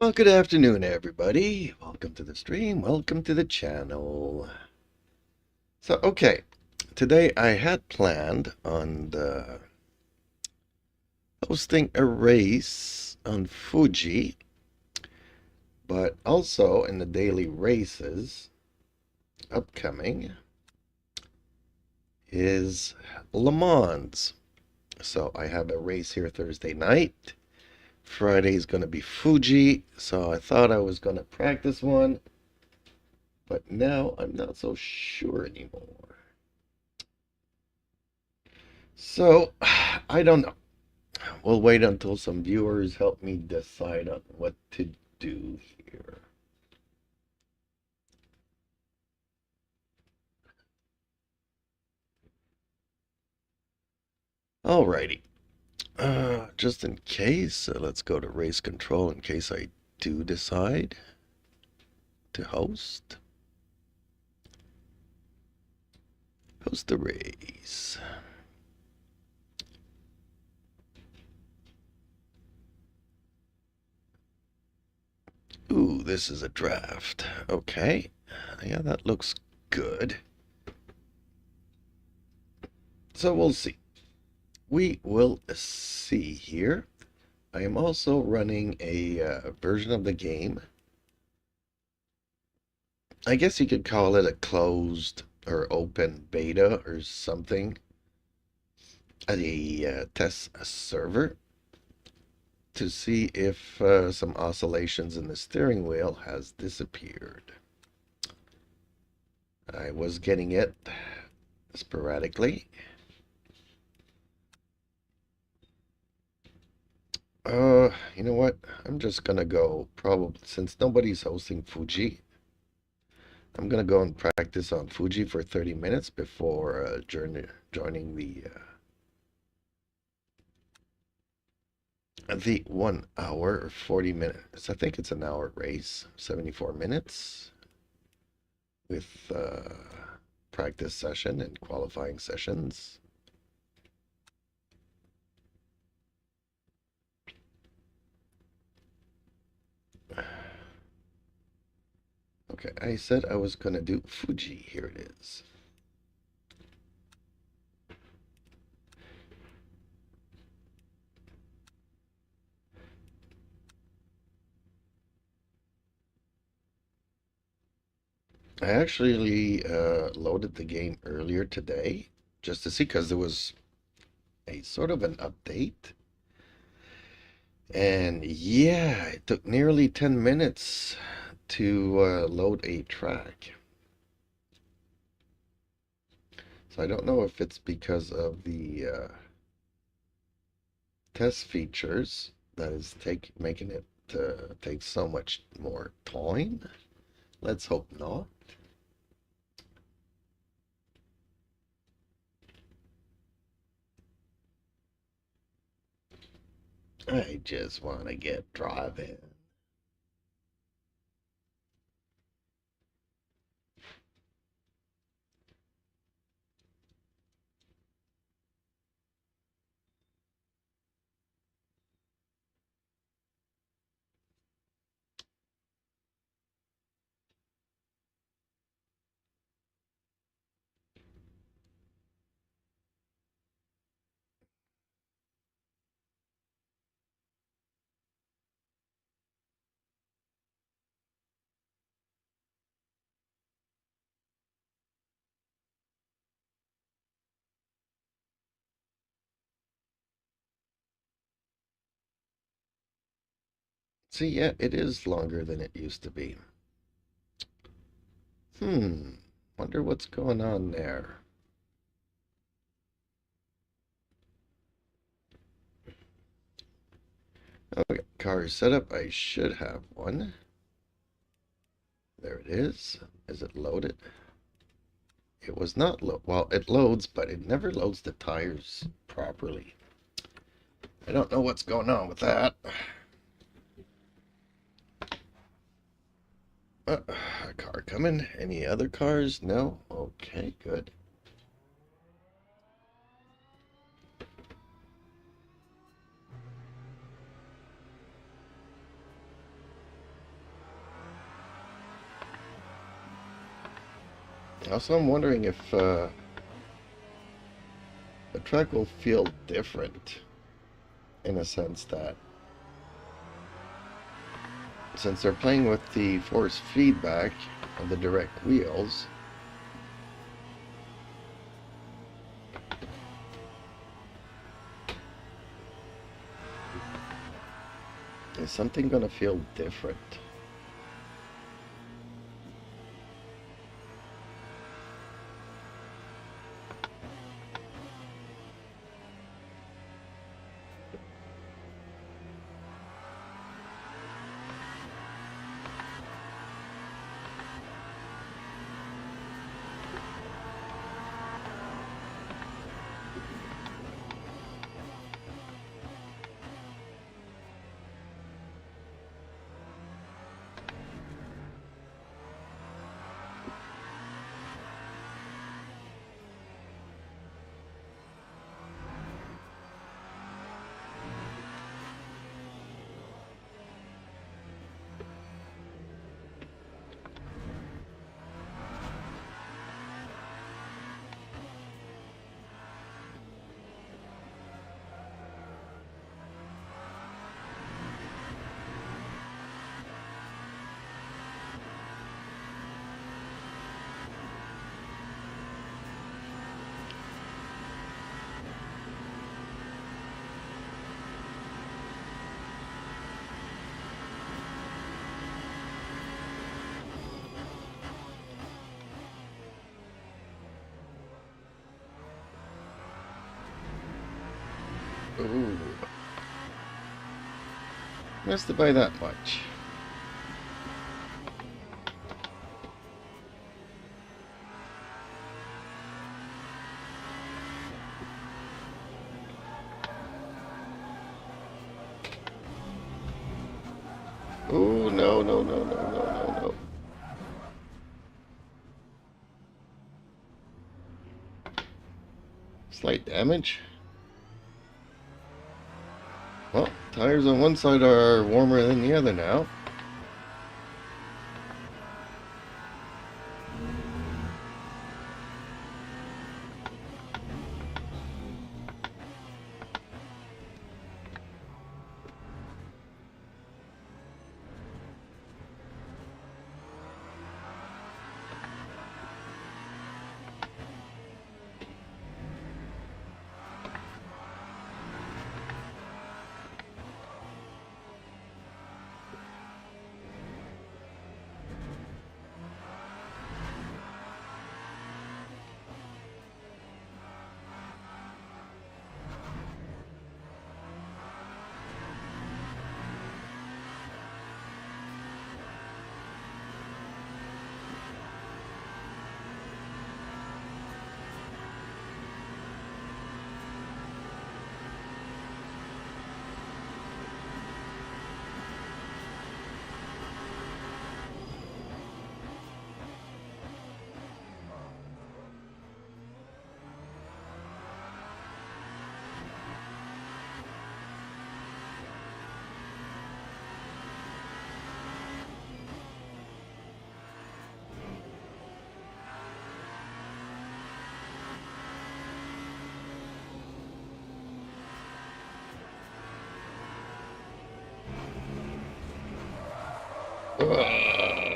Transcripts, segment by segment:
Well, good afternoon, everybody. Welcome to the stream. Welcome to the channel. Okay, today I had planned on hosting a race on Fuji, but also in the daily races upcoming is Le Mans. So I have a race here Thursday night. Friday is going to be Fuji, so I thought I was going to practice one, but now I'm not so sure anymore. So, I don't know. We'll wait until some viewers help me decide on what to do here. Alrighty. Just in case, let's go to race control in case I do decide to host. Host the race. Ooh, this is a draft. Okay. Yeah, that looks good. So we'll see. We will see here. I am also running a version of the game. I guess you could call it a closed or open beta or something. A test server to see if some oscillations in the steering wheel has disappeared. I was getting it sporadically. You know what? I'm just gonna go probably since nobody's hosting Fuji. I'm gonna go and practice on Fuji for 30 minutes before joining the 1 hour or 40 minutes. I think it's an hour race, 74 minutes with practice session and qualifying sessions. Okay, I said I was gonna do Fuji. Here it is. I actually loaded the game earlier today just to see because there was a sort of an update. And yeah, it took nearly 10 minutes to load a track. So I don't know if it's because of the test features that is making it take so much more time. Let's hope not. I just want to get driving. See, yeah, it is longer than it used to be. Wonder what's going on there. Okay, car setup. I should have one. There it is. Is it loaded? It was not well, it loads, but it never loads the tires properly. I don't know what's going on with that. A car coming. Any other cars? No? Okay, good. Also, I'm wondering if the track will feel different in a sense that since they're playing with the force feedback of the direct wheels, is something gonna feel different? Ooh. Missed it by that much. Oh, no, no, no, no, no, no, no. Slight damage. Well, tires on one side are warmer than the other now.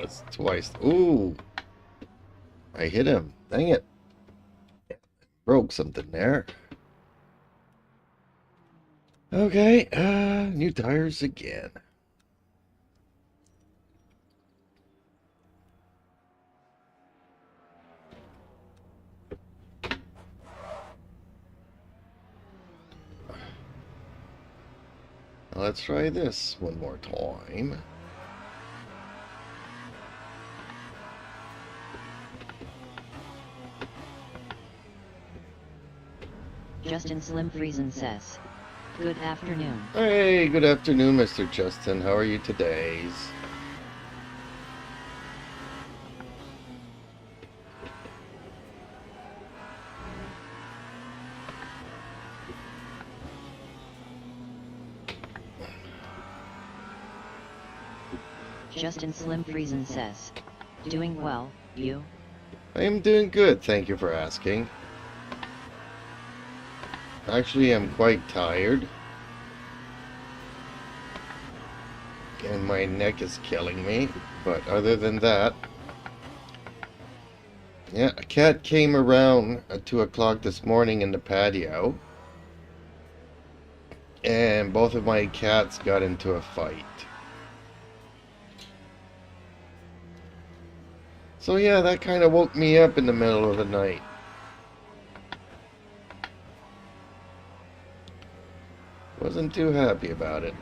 It's twice. Ooh. I hit him. Dang it. Broke something there. Okay, new tires again. Let's try this one more time. Justin Slim Friesen says, "Good afternoon." Hey, good afternoon, Mr. Justin. How are you today? Justin Slim Friesen says, "Doing well, you?" I am doing good, thank you for asking. Actually, I'm quite tired. And my neck is killing me. But other than that... Yeah, a cat came around at 2 o'clock this morning in the patio. And both of my cats got into a fight. So yeah, that kind of woke me up in the middle of the night. Wasn't too happy about it.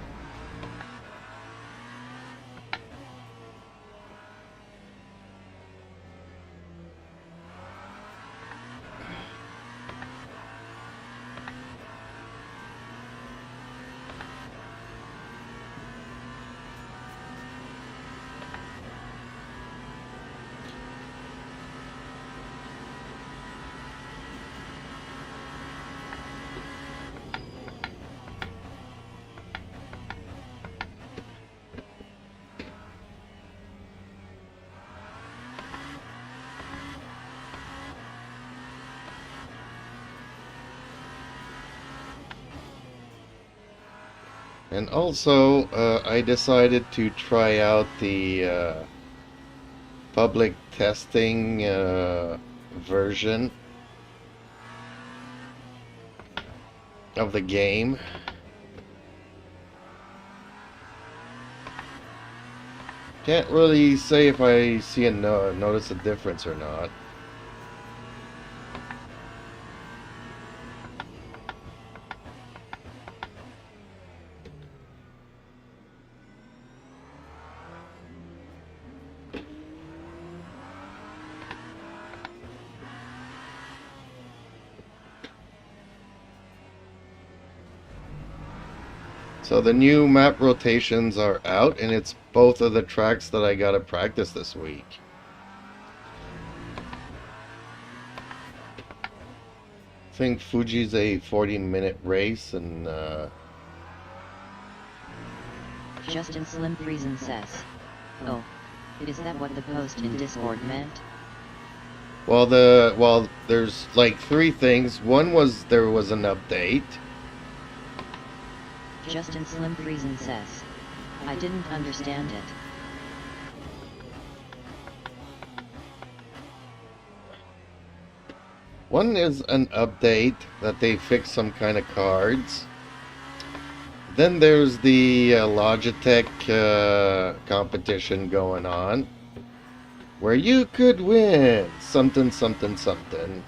And also, I decided to try out the public testing version of the game. Can't really say if I see notice a difference or not. So the new map rotations are out, and it's both of the tracks that I gotta practice this week. I think Fuji's a 40-minute race, and Justin Slim Friesen says, "Oh, is that what the post in Discord meant?" well, there's like 3 things. One was there was an update. Justin Slim Friesen says, "I didn't understand it." One is an update that they fixed some kind of cards. Then there's the Logitech competition going on, where you could win something, something, something.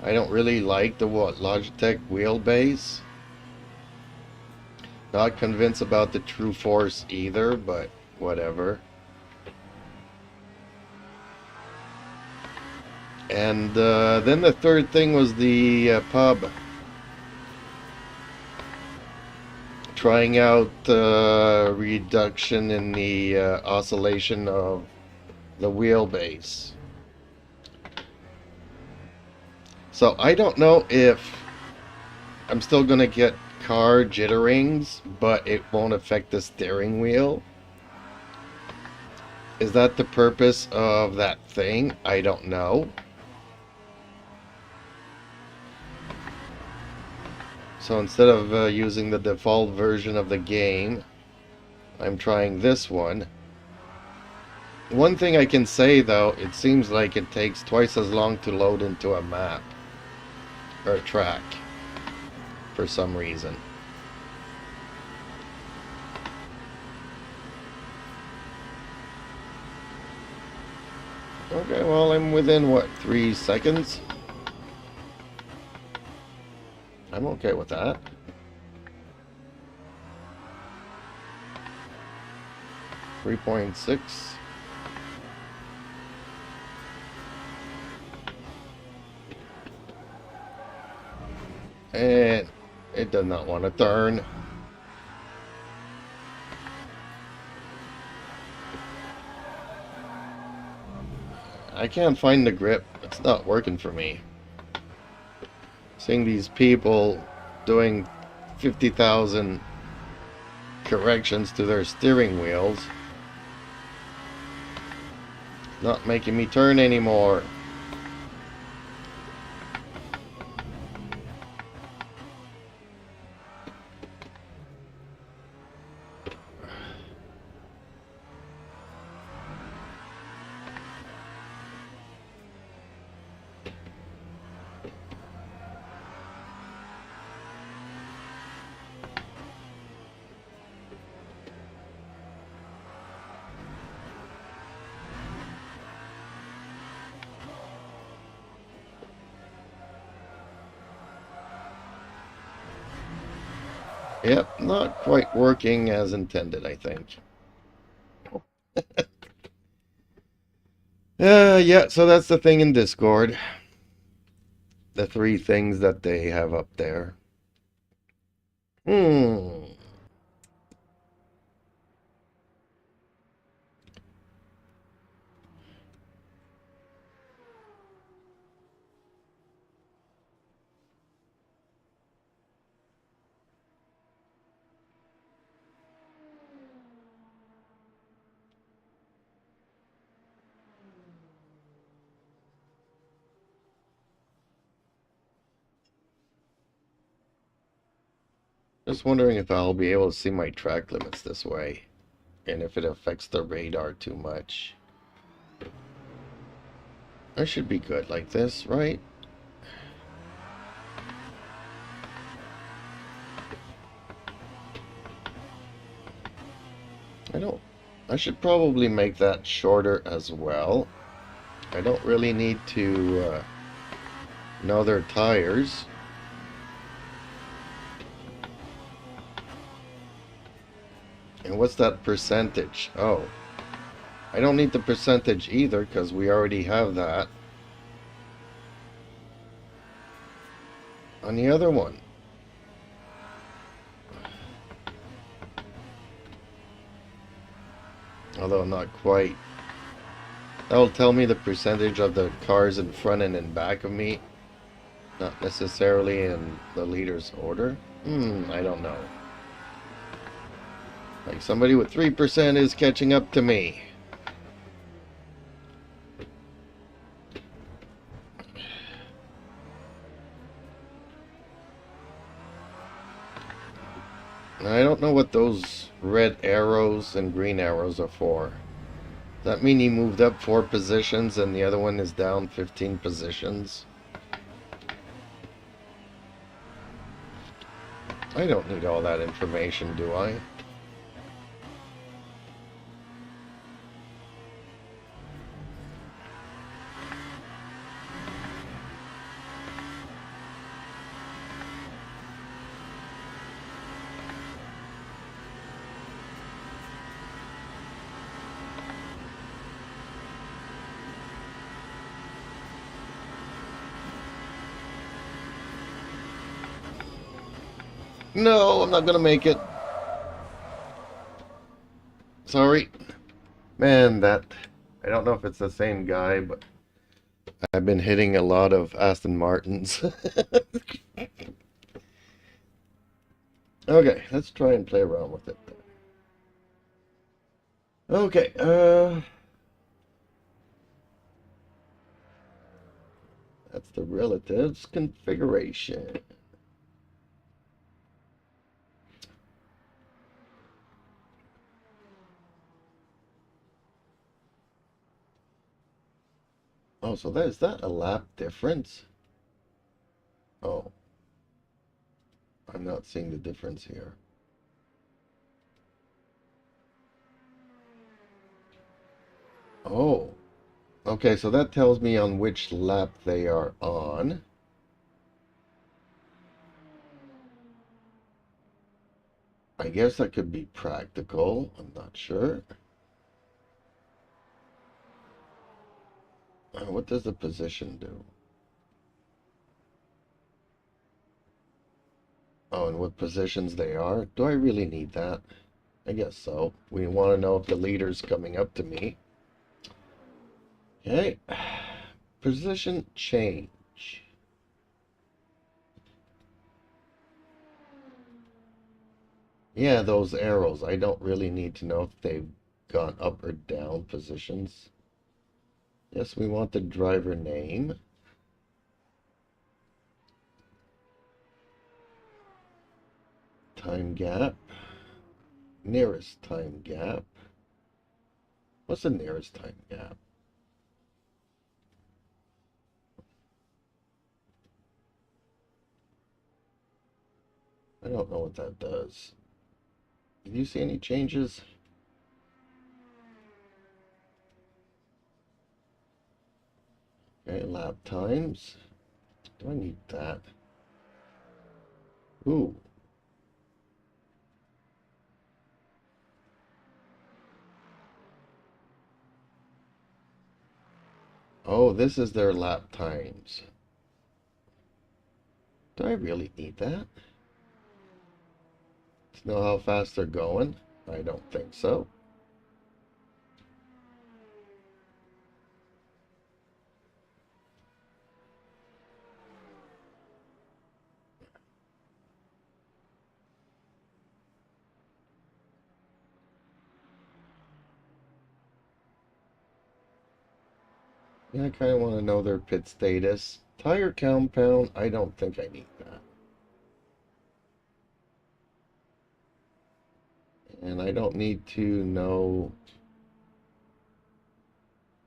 I don't really like the Logitech wheelbase. Not convinced about the True Force either, but whatever. And then the third thing was the pub. Trying out reduction in the oscillation of the wheelbase. So I don't know if I'm still going to get car jitterings, but it won't affect the steering wheel. Is that the purpose of that thing? I don't know. So instead of using the default version of the game, I'm trying this one. One thing I can say though, it seems like it takes twice as long to load into a map or a track for some reason. Okay, well, I'm within what, 3 seconds? I'm okay with that. .6. And it does not want to turn. I can't find the grip. It's not working for me. Seeing these people doing 50,000 corrections to their steering wheels. Not making me turn anymore. Yep, not quite working as intended, I think. Yeah, so that's the thing in Discord. The three things that they have up there. Hmm. Just wondering if I'll be able to see my track limits this way. And if it affects the radar too much. I should be good like this, right? I should probably make that shorter as well. I don't really need to know their tires. And what's that percentage? Oh, I don't need the percentage either because we already have that on the other one. Although not quite. That'll tell me the percentage of the cars in front and in back of me, not necessarily in the leader's order. I don't know. Like somebody with 3% is catching up to me. I don't know what those red arrows and green arrows are for. Does that mean he moved up 4 positions and the other one is down 15 positions? I don't need all that information, do I? No, I'm not gonna make it. Sorry. Man, I don't know if it's the same guy, but I've been hitting a lot of Aston Martins. Okay, let's try and play around with it. Okay, that's the relatives configuration. Oh, so is that a lap difference? Oh, I'm not seeing the difference here. Oh, okay, so that tells me on which lap they are on. I guess that could be practical. I'm not sure. What does the position do? Oh, and what positions they are? Do I really need that? I guess so. We want to know if the leader's coming up to me. Okay. Position change. Yeah, those arrows. I don't really need to know if they've gone up or down positions. Yes, we want the driver name. Time gap. Nearest time gap. What's the nearest time gap? I don't know what that does. Did you see any changes? Okay, lap times. Do I need that? Ooh. Oh, this is their lap times. Do I really need that? To know how fast they're going? I don't think so. Yeah, I kind of want to know their pit status. Tire compound, I don't think I need that. And I don't need to know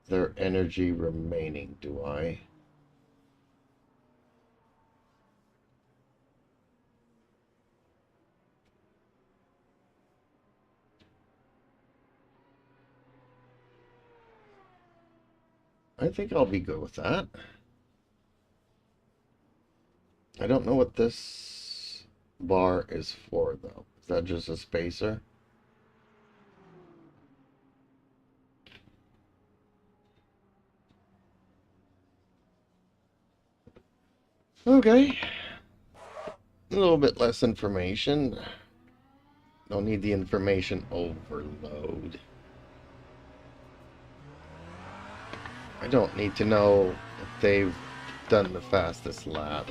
their energy remaining, do I? I think I'll be good with that. I don't know what this bar is for, though. Is that just a spacer? Okay. A little bit less information. Don't need the information overload. I don't need to know if they've done the fastest lap.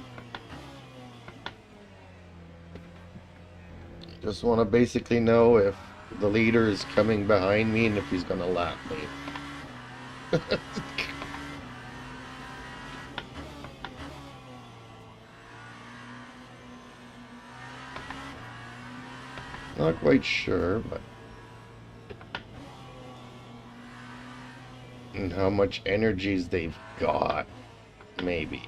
Just want to basically know if the leader is coming behind me and if he's going to lap me. Not quite sure, but... and how much energies they've got, maybe.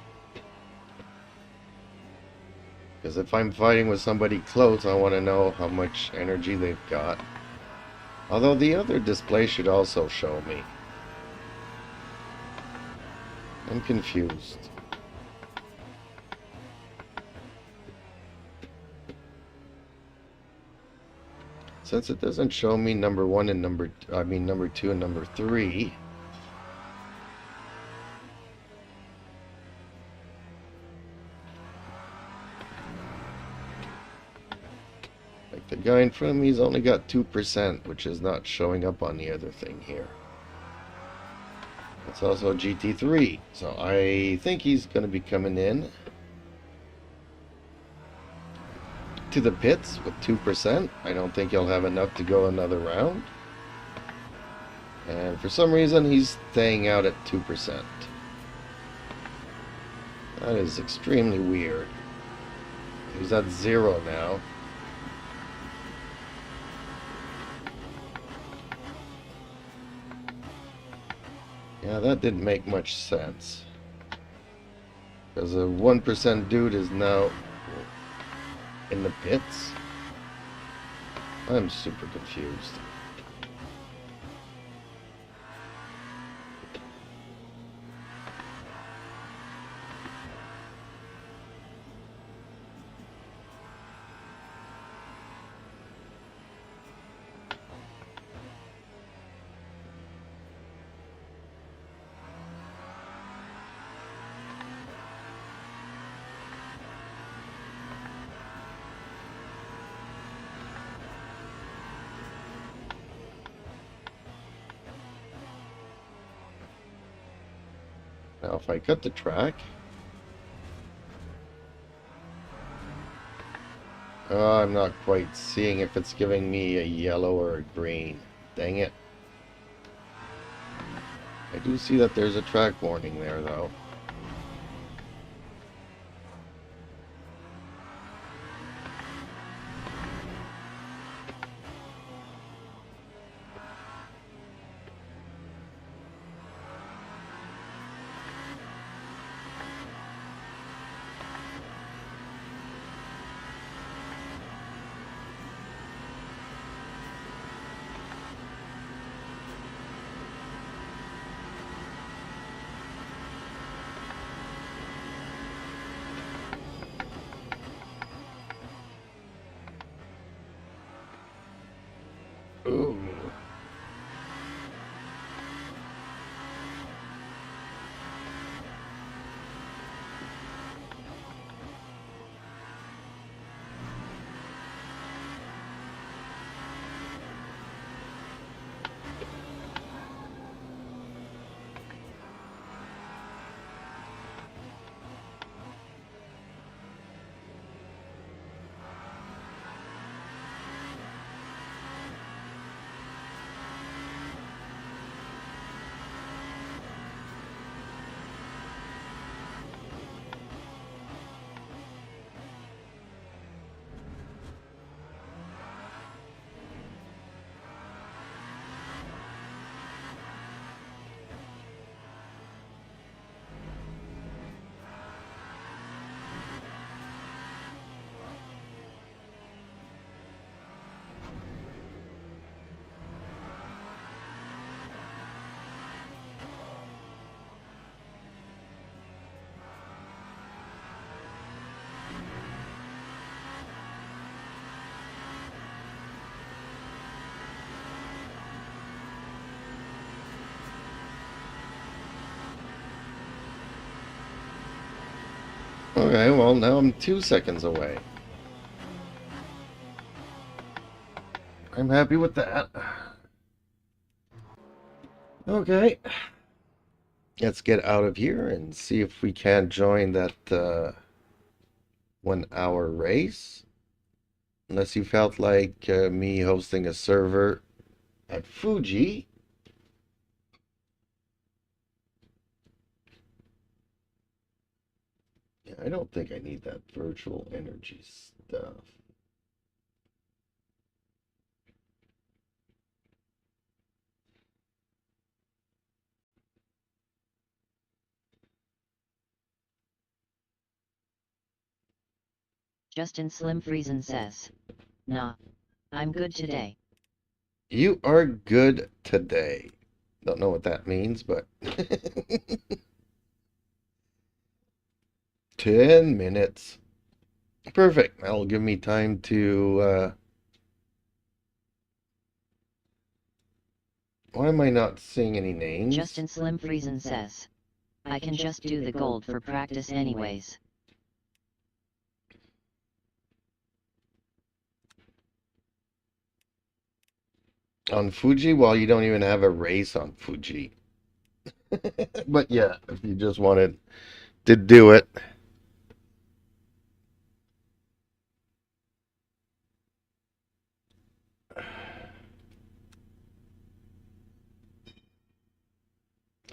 Because if I'm fighting with somebody close, I want to know how much energy they've got. Although the other display should also show me. I'm confused. Since it doesn't show me number 1 and number 2 and number 3. Like the guy in front of me's only got 2%, which is not showing up on the other thing here. It's also GT3, so I think he's going to be coming in to the pits with 2%. I don't think he'll have enough to go another round. And for some reason, he's staying out at 2%. That is extremely weird. He's at 0 now. Yeah, that didn't make much sense. Because a 1% dude is now in the pits. I'm super confused. Now if I cut the track, I'm not quite seeing if it's giving me a yellow or a green. Dang it. I do see that there's a track warning there, though. Ooh. Okay, well, now I'm 2 seconds away. I'm happy with that. Okay. Let's get out of here and see if we can join that 1 hour race. Unless you felt like me hosting a server at Fuji. Yeah, I don't think I need that virtual energy stuff. Justin Slim Friesen says, "Nah, I'm good today." You are good today. Don't know what that means, but 10 minutes. Perfect. That'll give me time to why am I not seeing any names? Justin Slim Friesen says, "I can just do the gold for practice anyways." On Fuji? Well, you don't even have a race on Fuji. But yeah, if you just wanted to do it.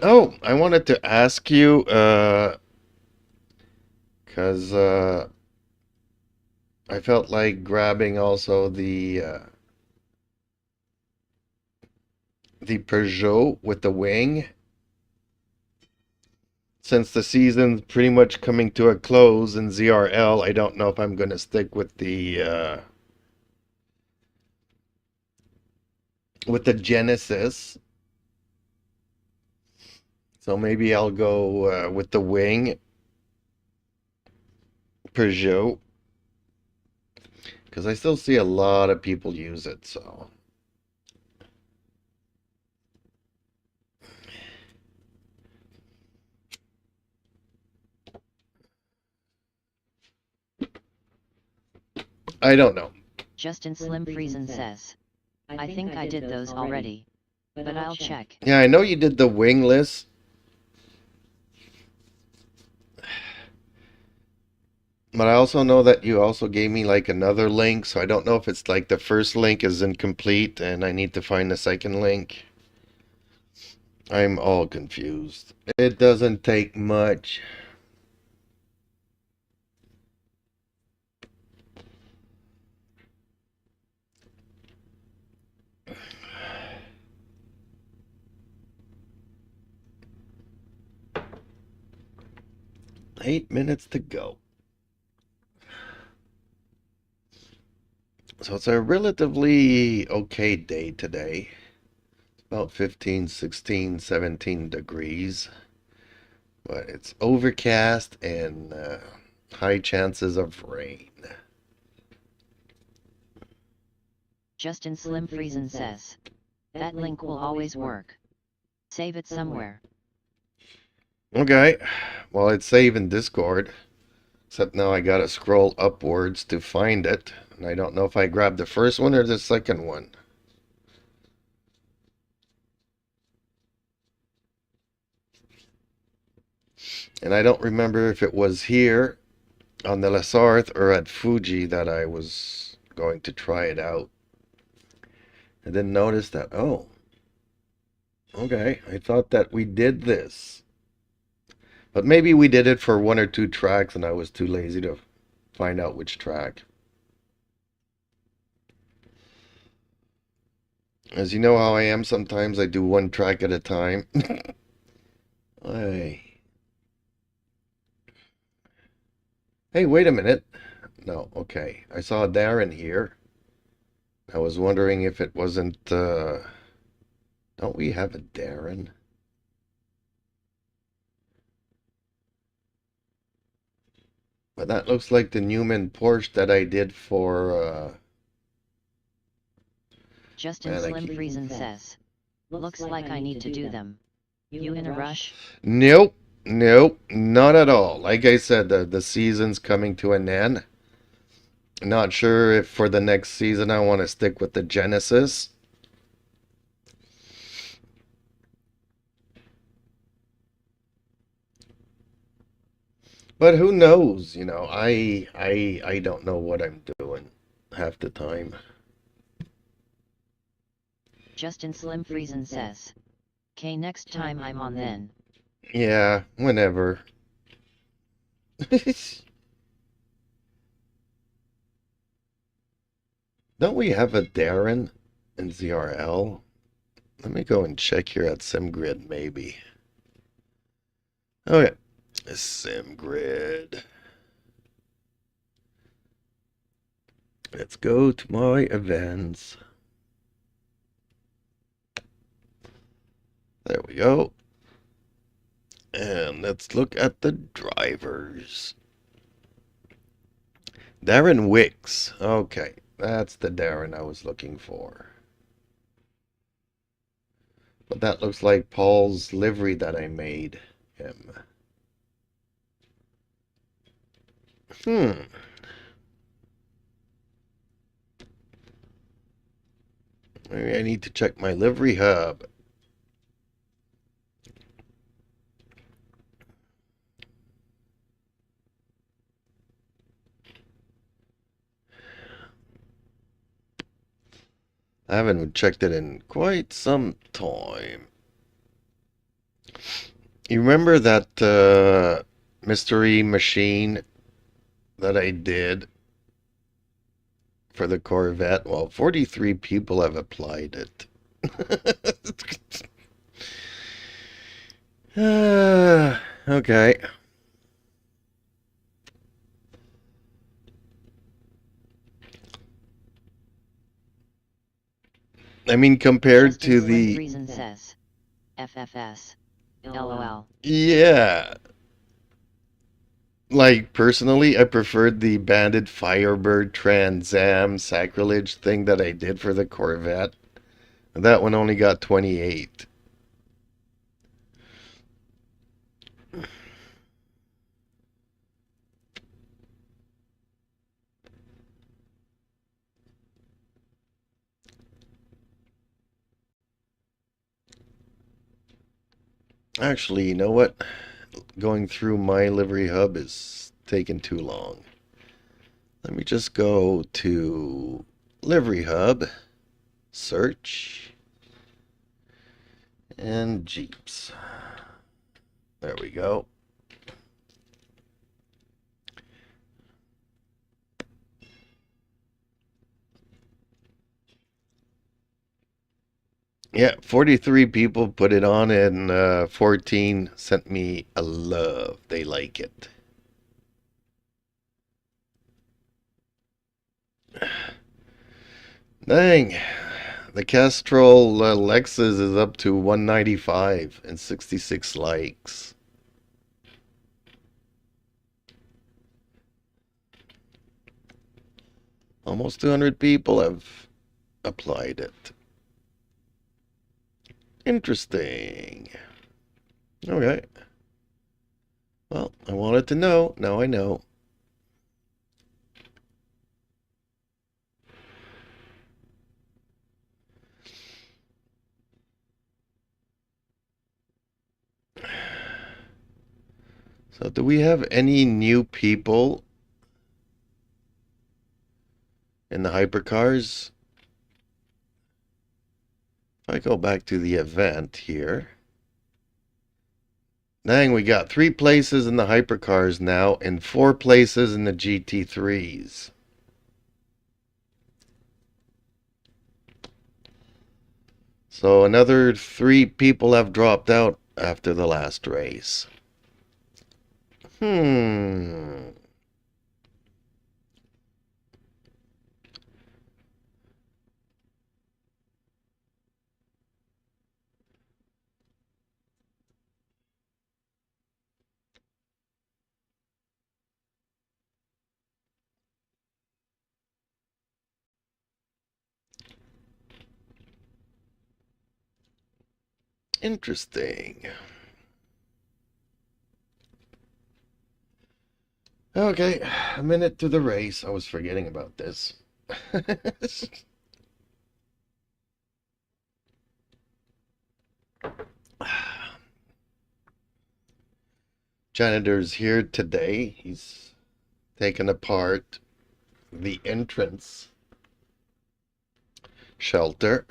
Oh, I wanted to ask you, because I felt like grabbing also the Peugeot with the wing. Since the season's pretty much coming to a close in ZRL, I don't know if I'm going to stick with the Genesis. So maybe I'll go with the wing Peugeot. Because I still see a lot of people use it, so. I don't know. Justin Slim Friesen says, "I think I did those already, but I'll check." Yeah, I know you did the wingless. But I also know that you also gave me like another link, so I don't know if it's like the first link is incomplete and I need to find the second link. I'm all confused. It doesn't take much. Eight minutes to go. So it's a relatively okay day today. About 15, 16, 17 degrees. But it's overcast and high chances of rain. Justin Slim Friesen says. That link will always work. Save it somewhere. Okay. Well, it's saved in Discord. Except now I gotta scroll upwards to find it. And I don't know if I grabbed the first one or the second one. And I don't remember if it was here on the Lasarth or at Fuji that I was going to try it out. I didn't notice that. Oh. Okay. I thought that we did this. But maybe we did it for one or two tracks and I was too lazy to find out which track. As you know how I am, sometimes I do one track at a time. Hey, wait a minute. No, okay. I saw Darren here. I was wondering if it wasn't, don't we have a Darren? But that looks like the Newman Porsche that I did for, Justin Slim Friesen says. Looks like I need to do them. You in a rush? Nope, not at all. Like I said, the season's coming to an end. Not sure if for the next season I want to stick with the Genesis. But who knows, you know, I don't know what I'm doing half the time. Justin Slim Friesen says. Okay, next time I'm on then. Yeah, whenever. Don't we have a Darren in ZRL? Let me go and check here at SimGrid, maybe. Okay, SimGrid. Let's go to my events. There we go. And let's look at the drivers. Darren Wicks. Okay, that's the Darren I was looking for. But that looks like Paul's livery that I made him. Maybe I need to check my livery hub. I haven't checked it in quite some time. You remember that mystery machine that I did for the Corvette? Well, 43 people have applied it. Okay. I mean, compared Justin to Slim the... Friesen says. FFS. LOL. Yeah. Like, personally, I preferred the Bandit Firebird Trans Am sacrilege thing that I did for the Corvette. That one only got 28. Actually, you know what? Going through my livery hub is taking too long. Let me just go to livery hub, search, And Jeeps. There we go. Yeah, 43 people put it on and 14 sent me a love. They like it. Dang. The Castrol Lexus is up to 195 and 66 likes. Almost 200 people have applied it. Interesting. Okay. Well, I wanted to know. Now I know. So do we have any new people in the hypercars? If I go back to the event here. Dang, we got 3 places in the hypercars now and 4 places in the GT3s. So another 3 people have dropped out after the last race. Interesting. Okay, a minute to the race. I was forgetting about this. Janitor's here today. He's taken apart the entrance shelter.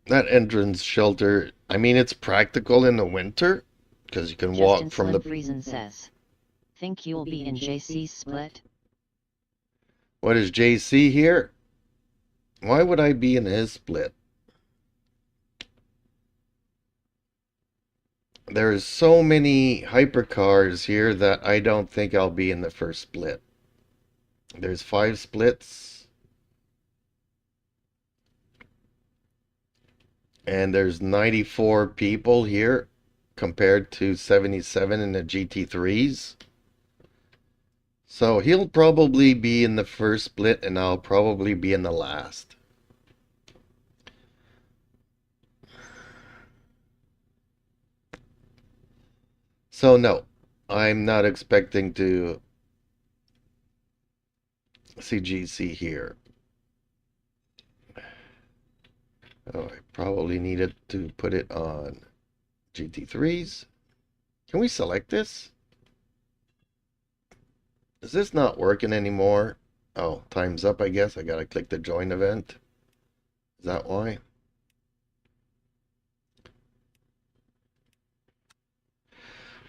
That entrance shelter, I mean, it's practical in the winter because you can walk from the... Friesen says, think you'll be in JC's split? What is JC here? Why would I be in his split? There's so many hypercars here that I don't think I'll be in the first split. There's 5 splits. And there's 94 people here compared to 77 in the GT3s. So he'll probably be in the first split and I'll probably be in the last. So no, I'm not expecting to see GC here. Oh, I probably needed to put it on GT3s. Can we select this? Is this not working anymore? Oh, time's up, I guess. I gotta click the join event. Is that why?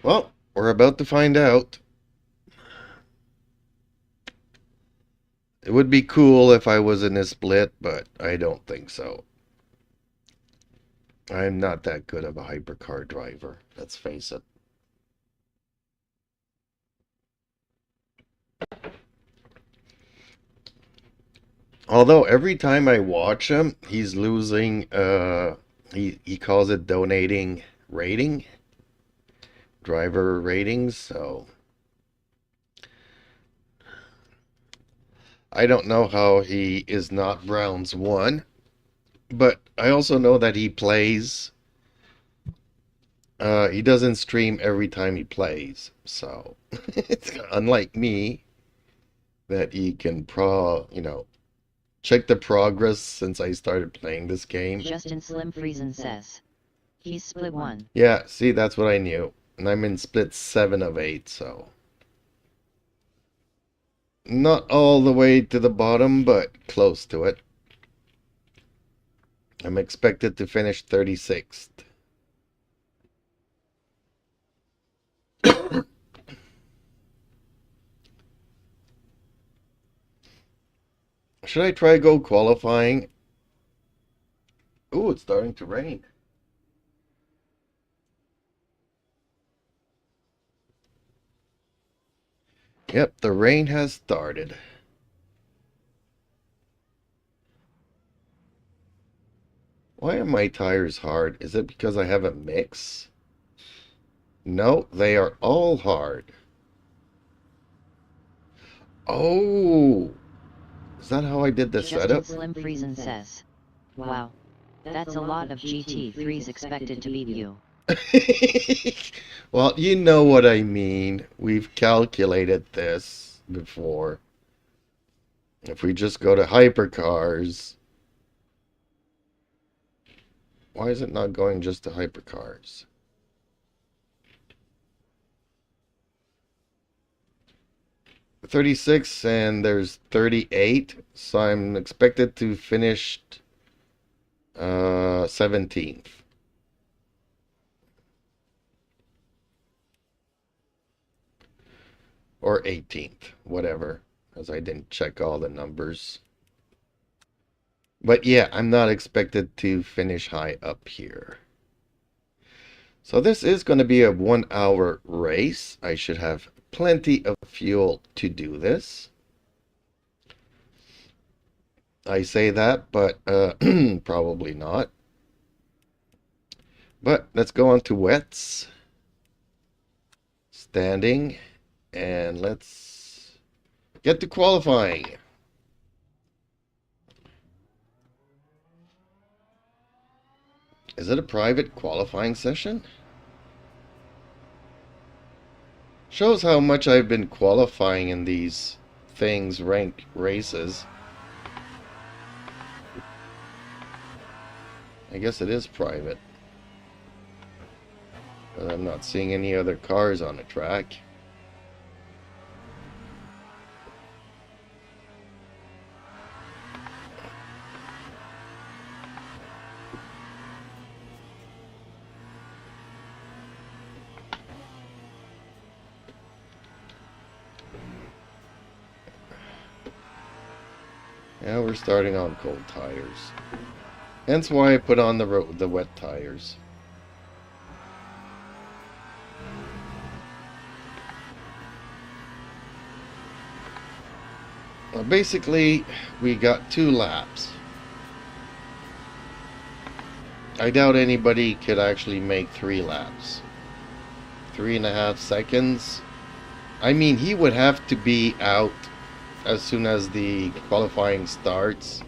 Well, we're about to find out. It would be cool if I was in a split, but I don't think so. I'm not that good of a hypercar driver, let's face it. Although every time I watch him, he's losing, he calls it donating rating, driver ratings, so I don't know how he is not Browns 1, but I also know that he plays. He doesn't stream every time he plays, so it's unlike me that he can check the progress since I started playing this game. Justin Slim Friesen says, he's split 1. Yeah, see, that's what I knew. And I'm in split 7 of 8, so not all the way to the bottom, but close to it. I'm expected to finish 36th. Should I try go qualifying? Ooh, it's starting to rain. Yep, the rain has started. Why are my tires hard? Is it because I have a mix? No, they are all hard. Oh, is that how I did the Justin setup? Slim Friesen says, wow, that's a lot of GT3s expected to beat you. Well, you know what I mean. We've calculated this before. If we just go to hypercars, why is it not going just to hypercars? $36 and there's 38, so I'm expected to finish 17th. Or 18th, whatever, as I didn't check all the numbers. But yeah, I'm not expected to finish high up here. So this is going to be a 1 hour race. I should have plenty of fuel to do this. I say that, but probably not. But let's go on to wets. Standing. And let's get to qualifying. Is it a private qualifying session? Shows how much I've been qualifying in these things, ranked races. I guess it is private. But I'm not seeing any other cars on the track. Yeah, we're starting on cold tires. Hence why I put on the wet tires. Well, basically, we got 2 laps. I doubt anybody could actually make 3 laps. 3.5 seconds. I mean, he would have to be out as soon as the qualifying starts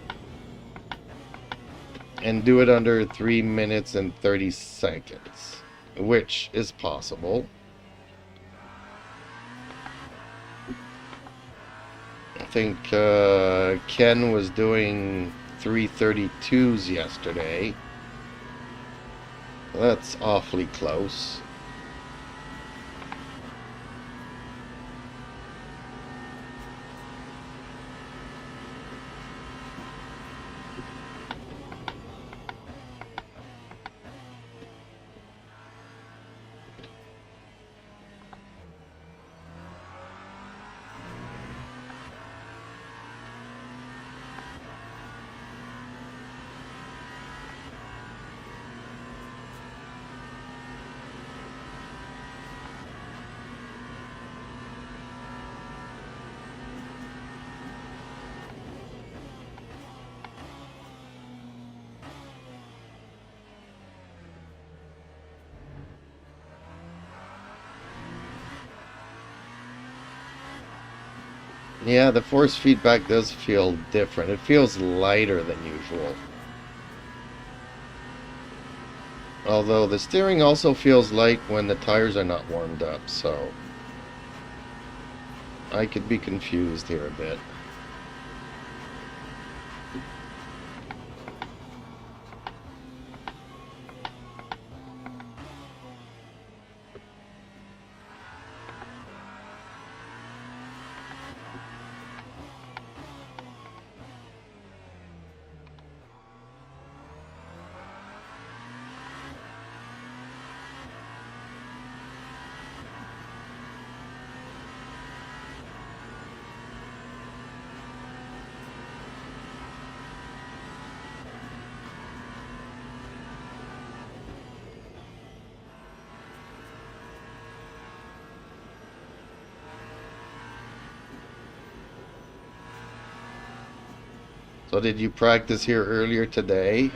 and do it under 3 minutes and 30 seconds, which is possible. I think Ken was doing 3:32s yesterday. That's awfully close. Yeah, the force feedback does feel different. It feels lighter than usual. Although the steering also feels light when the tires are not warmed up, so I could be confused here a bit. So did you practice here earlier today?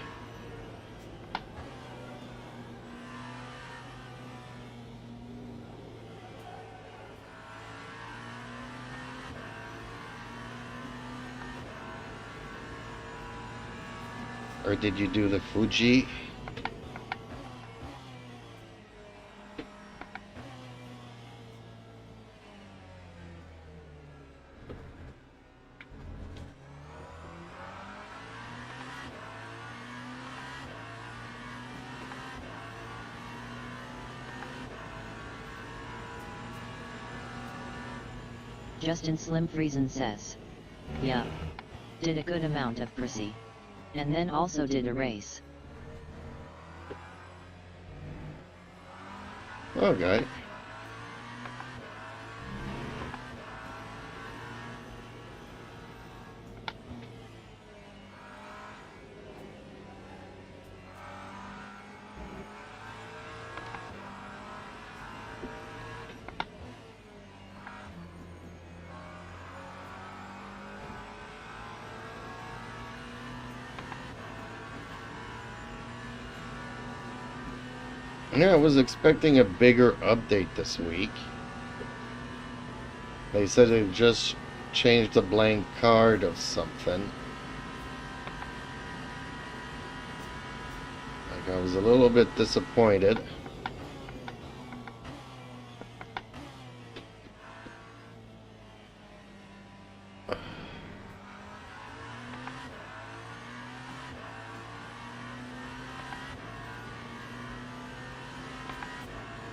Or did you do the Fuji? Justin Slim Friesen says. Yeah. Did a good amount of Prissy. And then also did a race. Okay. Yeah, I was expecting a bigger update this week. They said they just changed a blank card of something. Like, I was a little bit disappointed.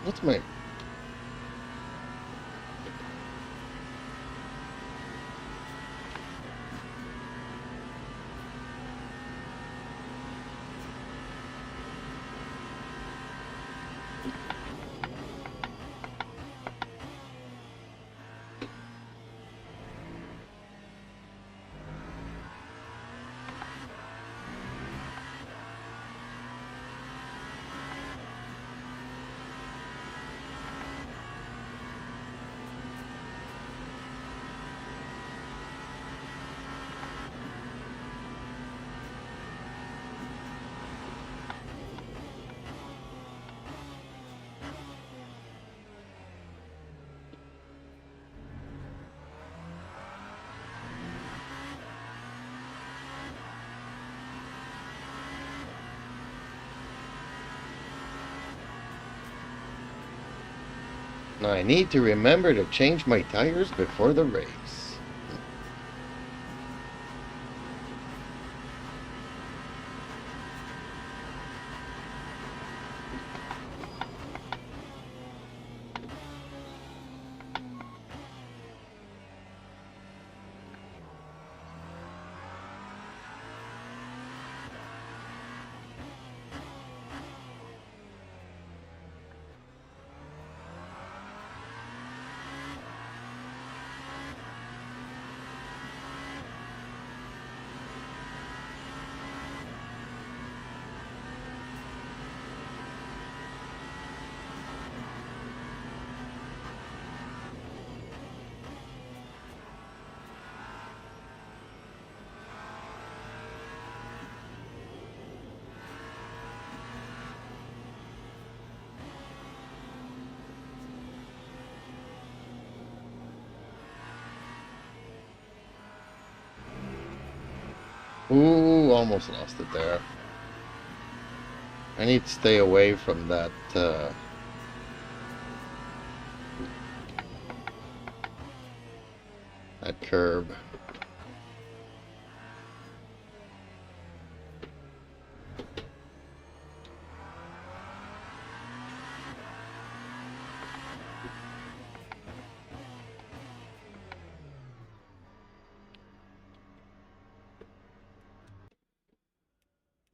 What's my... Now I need to remember to change my tires before the race. Ooh, almost lost it there. I need to stay away from that, that curb.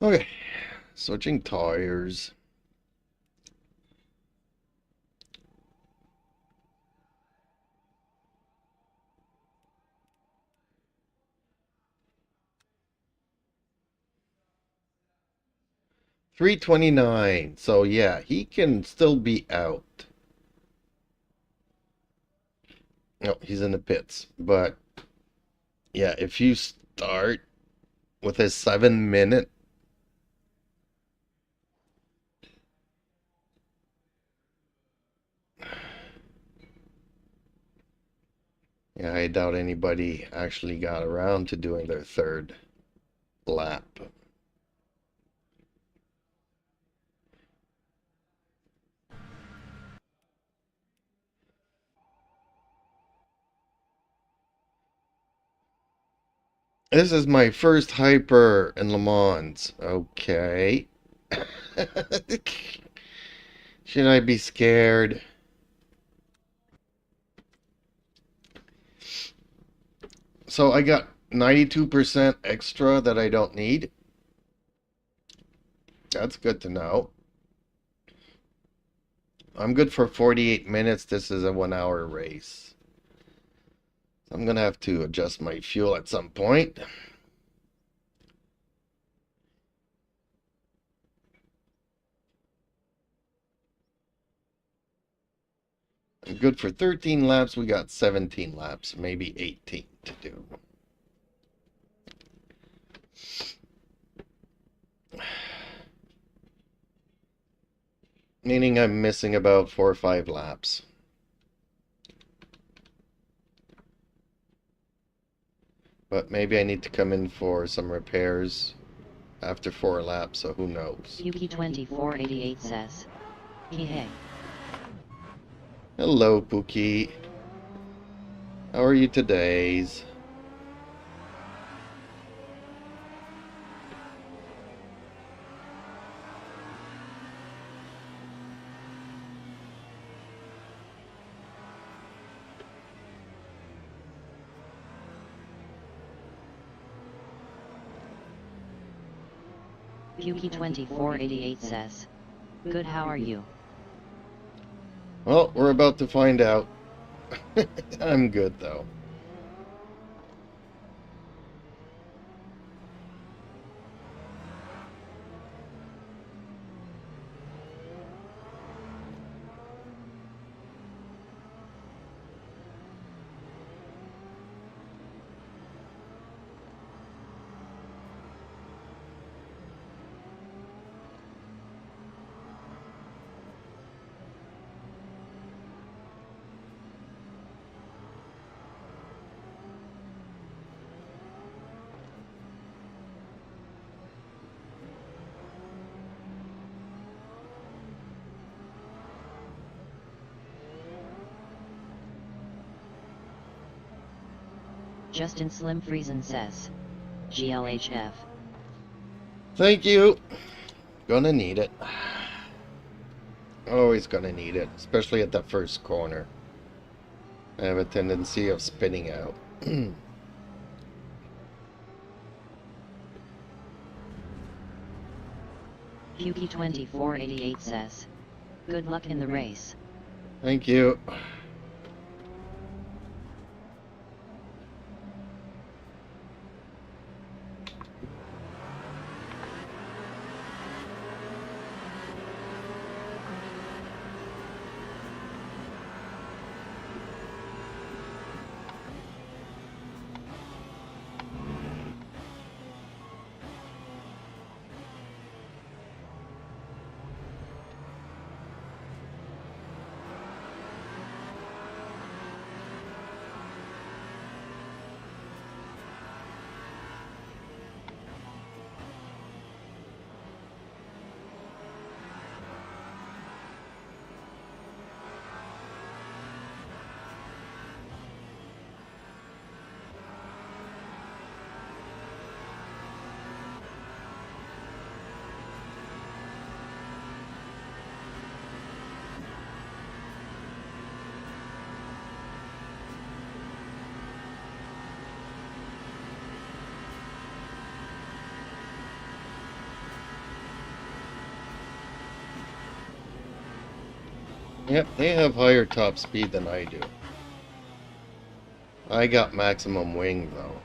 Okay, switching tires. $329. So yeah, he can still be out. No, he's in the pits. But yeah, if you start with a 7-minute. Yeah, I doubt anybody actually got around to doing their third lap. This is my first hyper in Le Mans. Okay. Should I be scared? So I got 92% extra that I don't need. That's good to know. I'm good for 48 minutes. This is a 1-hour race. I'm going to have to adjust my fuel at some point. I'm good for 13 laps. We got 17 laps, maybe 18 to do. Meaning I'm missing about 4 or 5 laps. But maybe I need to come in for some repairs after 4 laps, so who knows. Yuki2488 says, hey. Hello, Pookie. How are you todays? Yuki2488 says, good, how are you? Well, we're about to find out. I'm good, though. Justin Slim Friesen says, GLHF. Thank you. Gonna need it. Always gonna need it, especially at that first corner. I have a tendency of spinning out. Yuki2488 says, good luck in the race. Thank you. Yep, they have higher top speed than I do. I got maximum wing, though.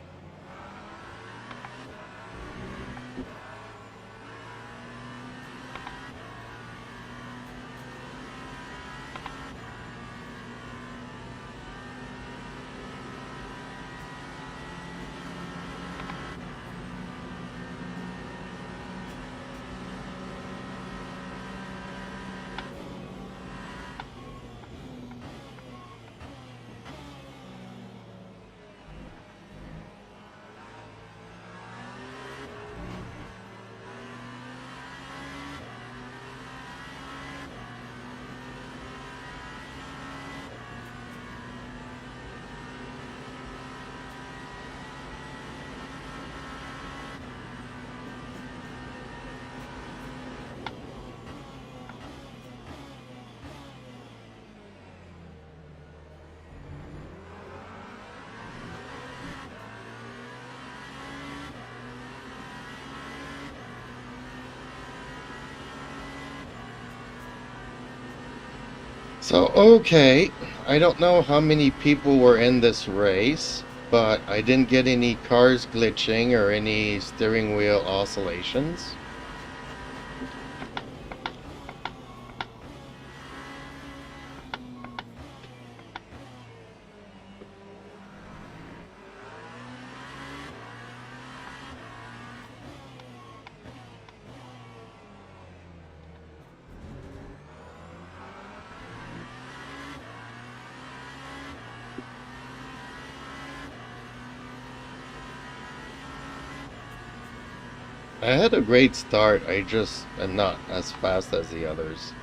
So, okay, I don't know how many people were in this race, but I didn't get any cars glitching or any steering wheel oscillations. I had a great start, I just am not as fast as the others.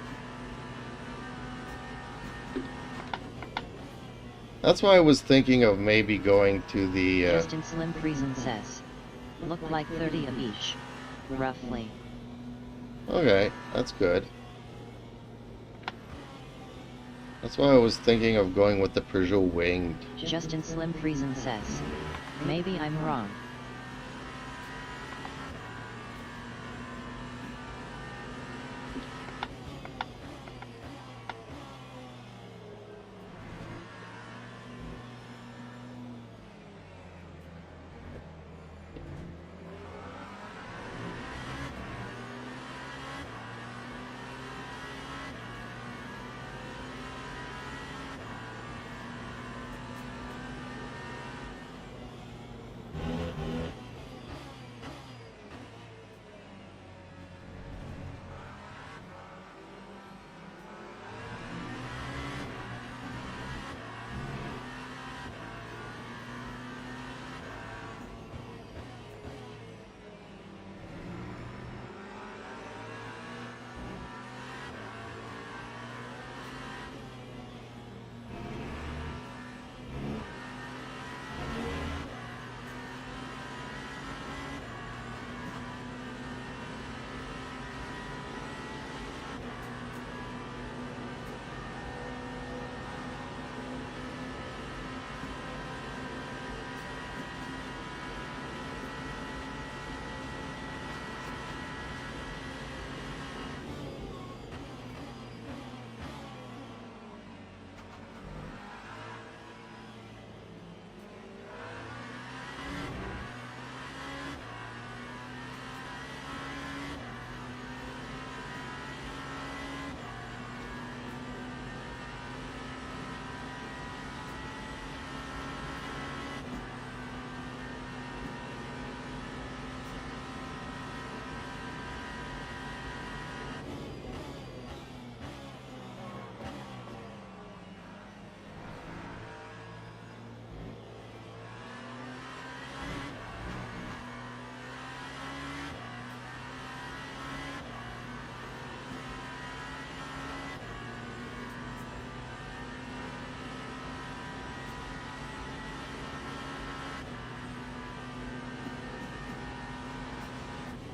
That's why I was thinking of maybe going to the... Justin Slim Friesen says. Look like 30 of each. Roughly. Okay, that's good. That's why I was thinking of going with the Peugeot Winged. Justin Slim Friesen says. Maybe I'm wrong.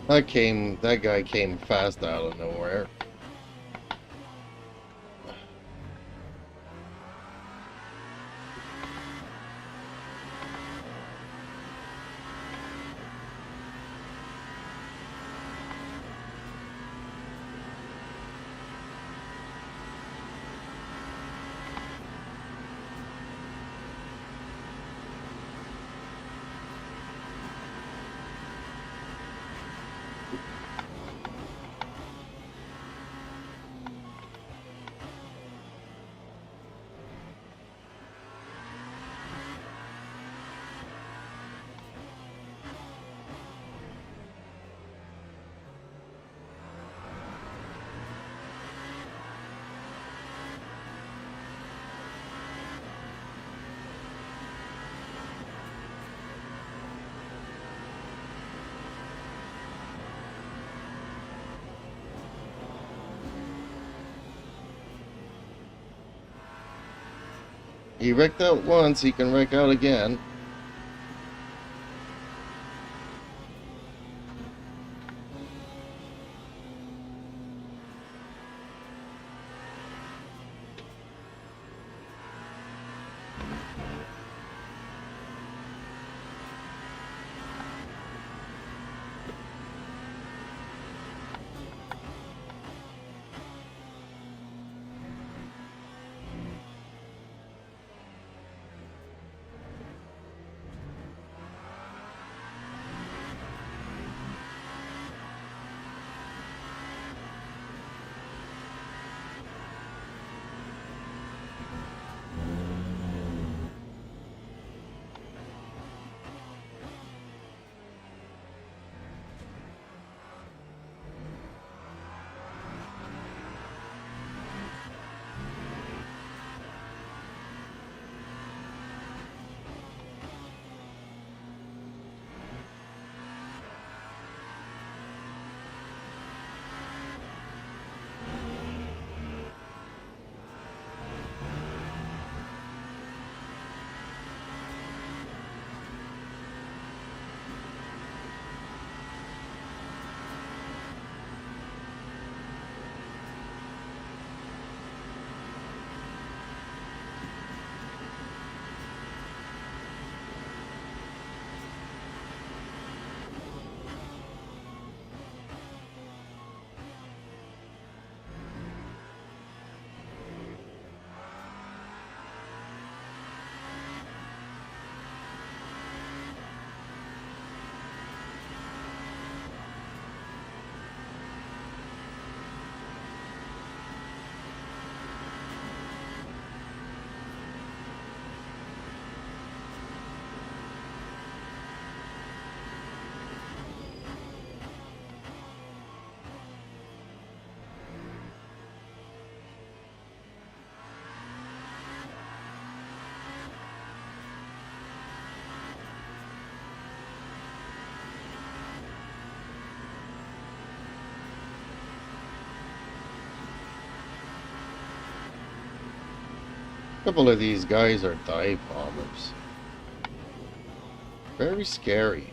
That guy came fast out of nowhere. He wrecked out once, he can wreck out again. couple of these guys are dive bombers. Very scary.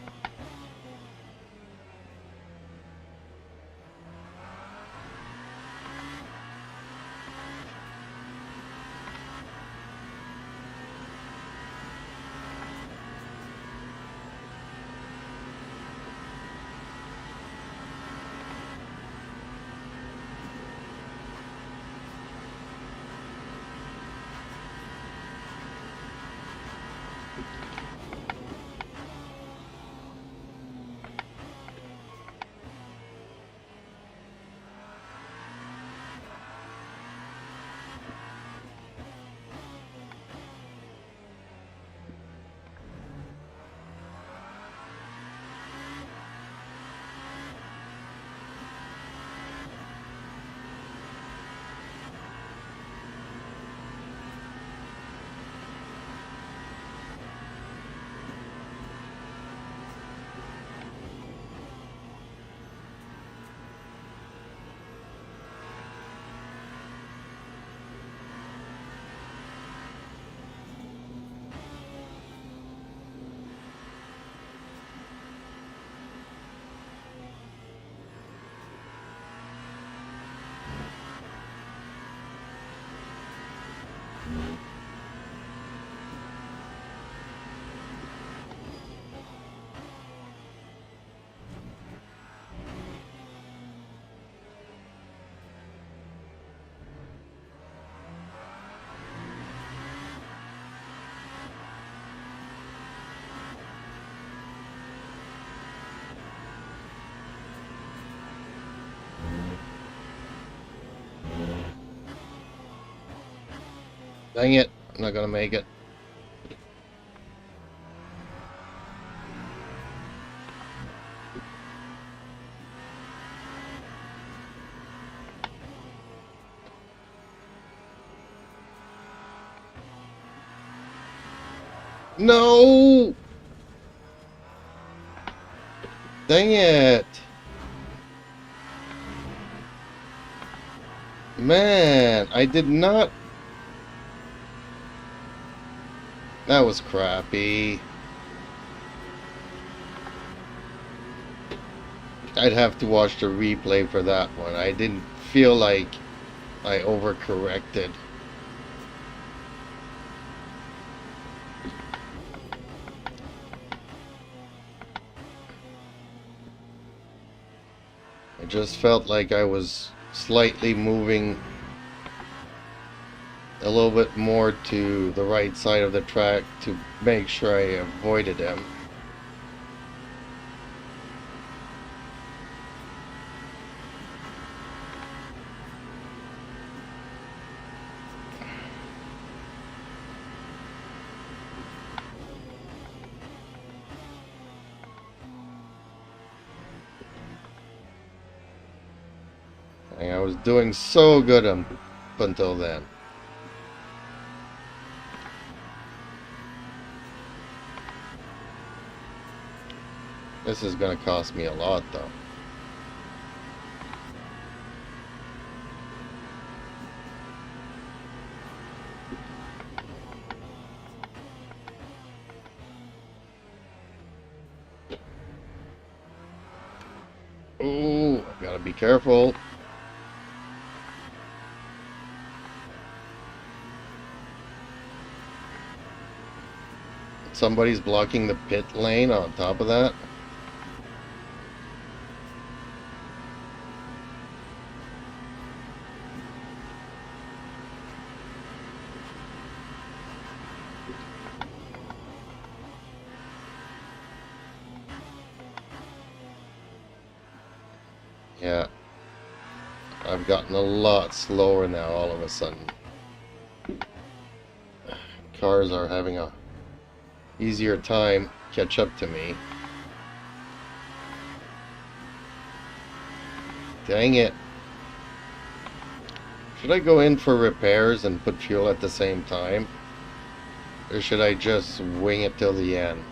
Dang it, I'm not gonna make it. No! Dang it! Man, I did not... That was crappy. I'd have to watch the replay for that one. I didn't feel like I overcorrected. I just felt like I was slightly moving a little bit more to the right side of the track to make sure I avoided him. And I was doing so good up until then. This is gonna cost me a lot though. Ooh, I gotta be careful. Somebody's blocking the pit lane on top of that. Yeah, I've gotten a lot slower now all of a sudden. Cars are having a easier time catch up to me. Dang it. Should I go in for repairs and put fuel at the same time? Or should I just wing it till the end?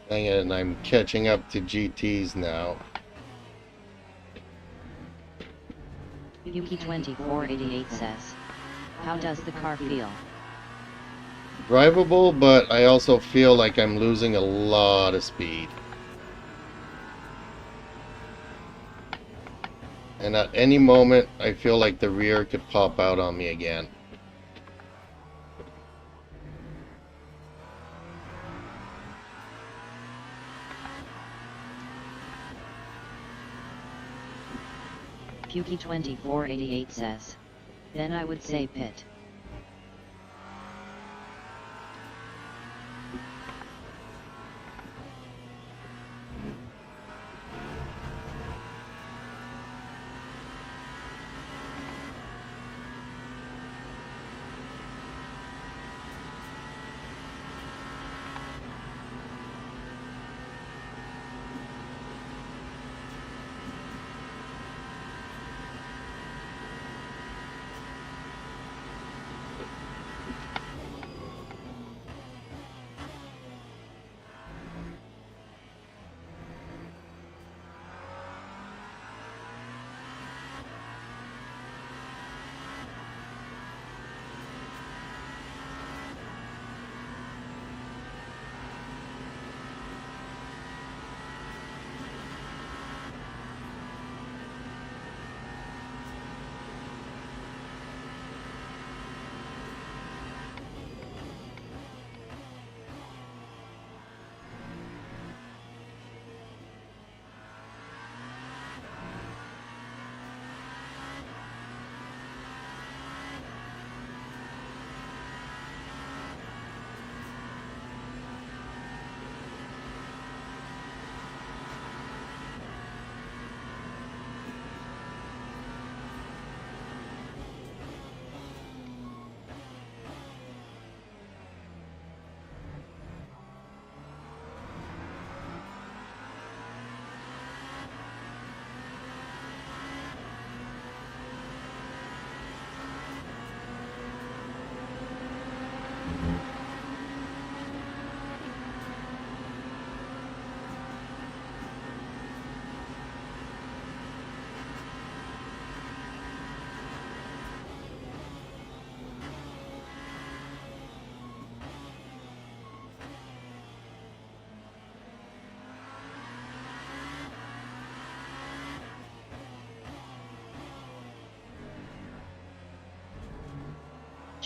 Dang it, and I'm catching up to GTs now. Yuki2488 says, how does the car feel? Drivable, but I also feel like I'm losing a lot of speed. And at any moment, I feel like the rear could pop out on me again. Yuki2488 says, then I would say pit.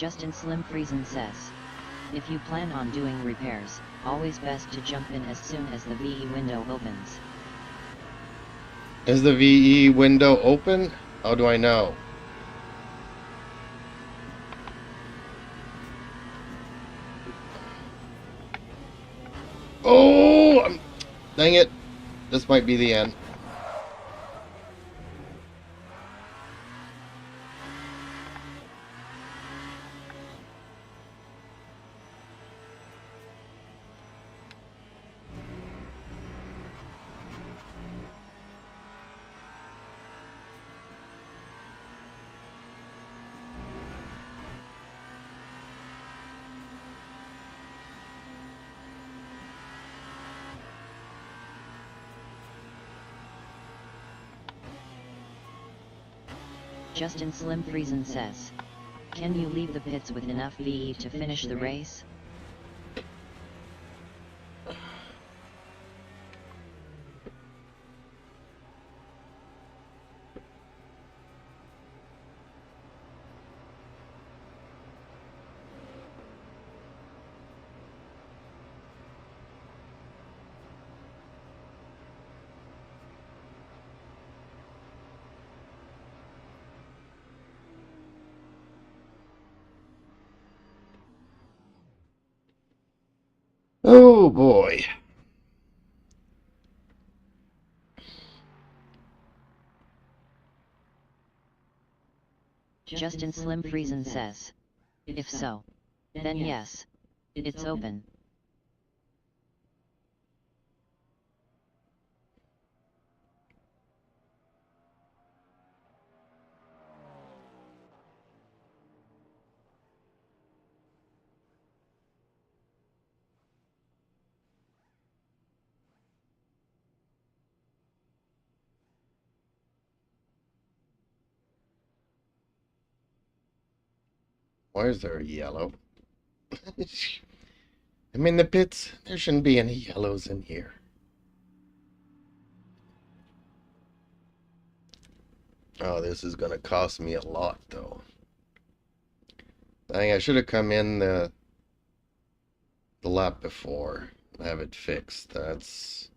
Justin Slim Friesen says, if you plan on doing repairs, always best to jump in as soon as the VE window opens. Is the VE window open? How do I know? Oh! Dang it. This might be the end. Justin Slim Friesen says, can you leave the pits with enough VE to finish the race? Oh boy. Justin Slim Friesen says, if so, then yes, it's open. Why is there a yellow? I'm in the pits. There shouldn't be any yellows in here. Oh, this is gonna cost me a lot, though. Dang, I should have come in the lap before. Have it fixed. That's...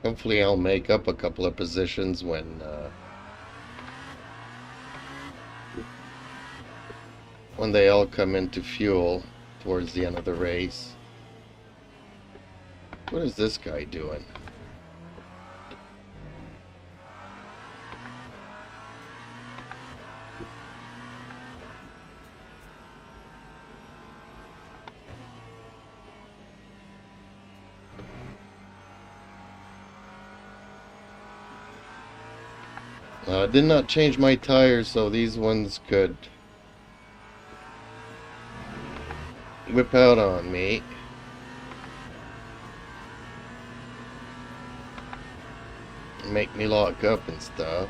Hopefully I'll make up a couple of positions when they all come into fuel towards the end of the race. What is this guy doing? I did not change my tires, so these ones could whip out on me. Make me lock up and stuff.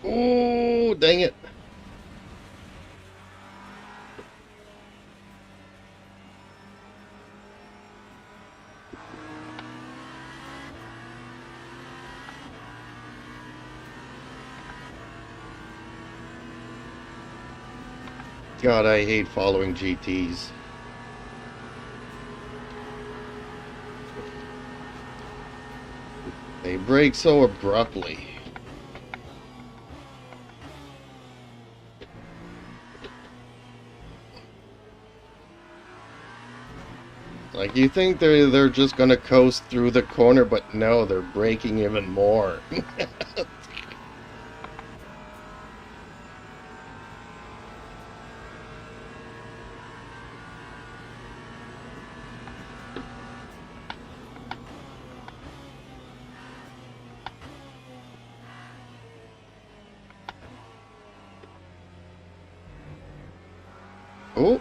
Oh, dang it. God, I hate following GTs. They brake so abruptly. Like, you think they're just gonna coast through the corner, but no, they're braking even more. Oh.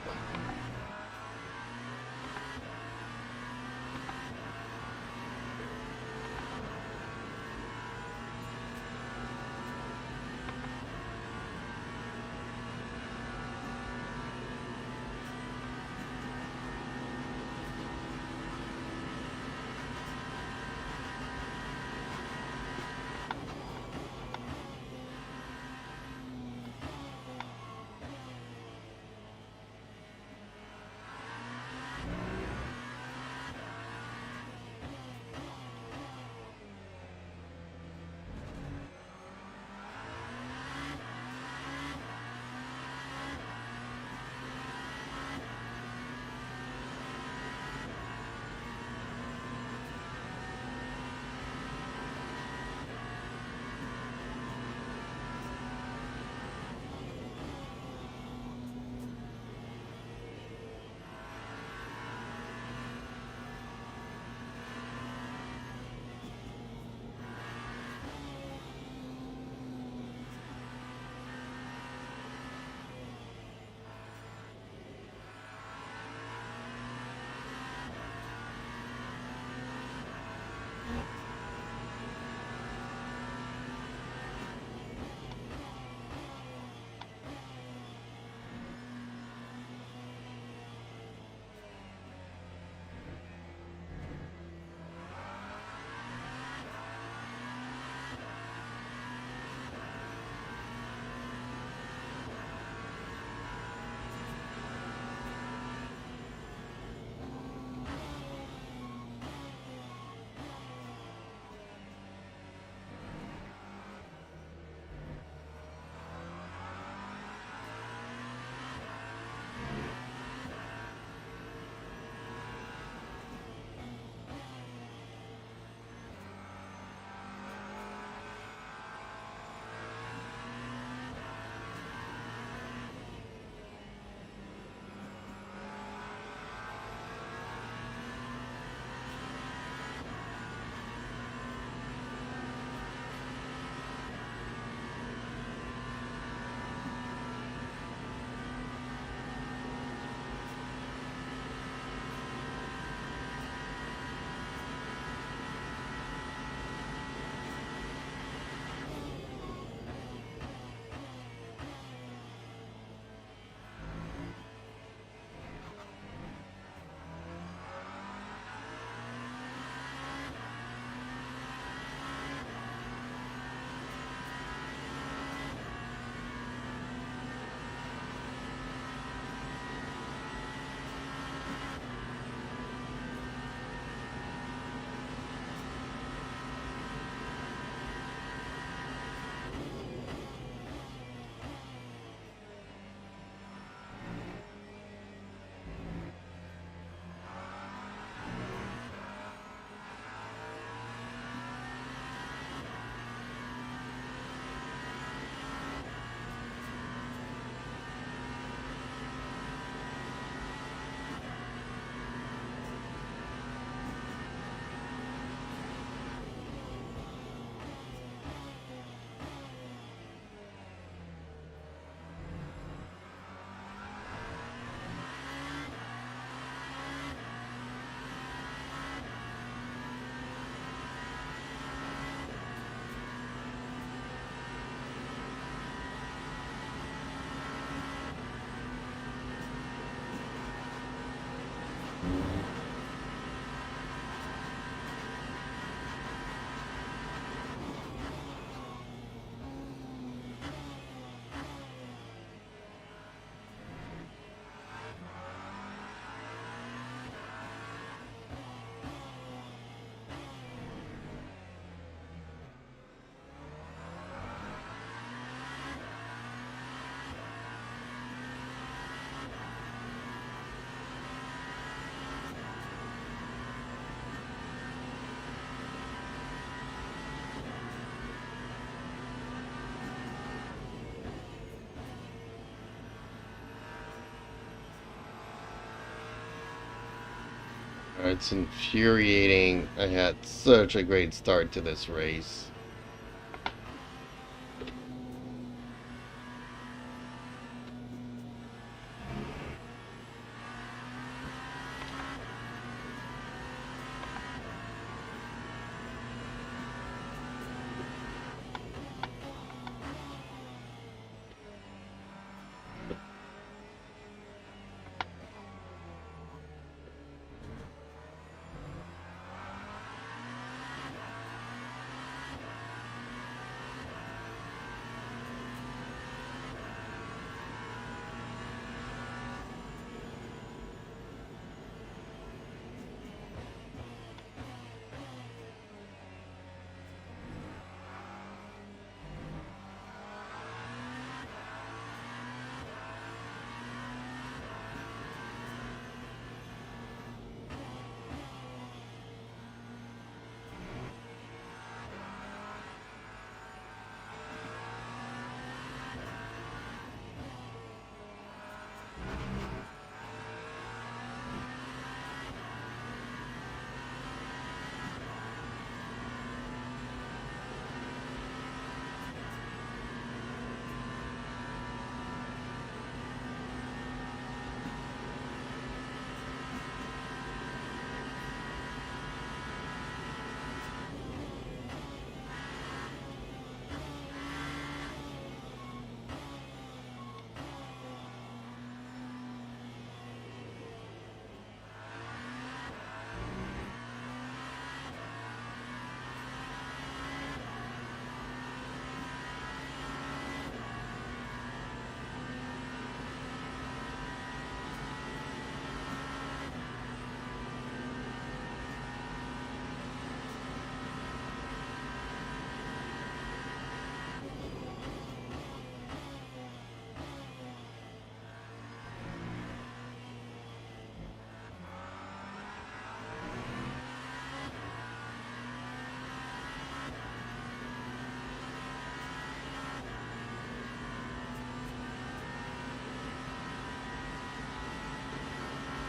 It's infuriating. I had such a great start to this race.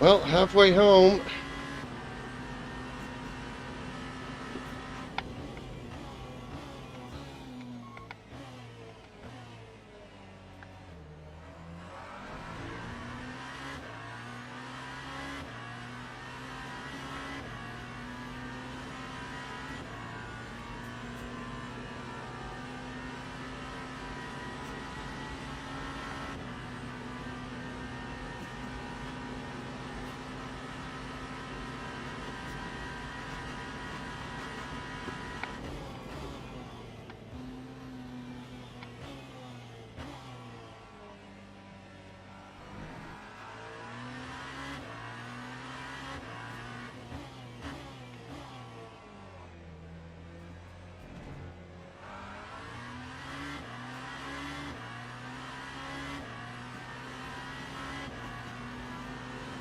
Well, halfway home.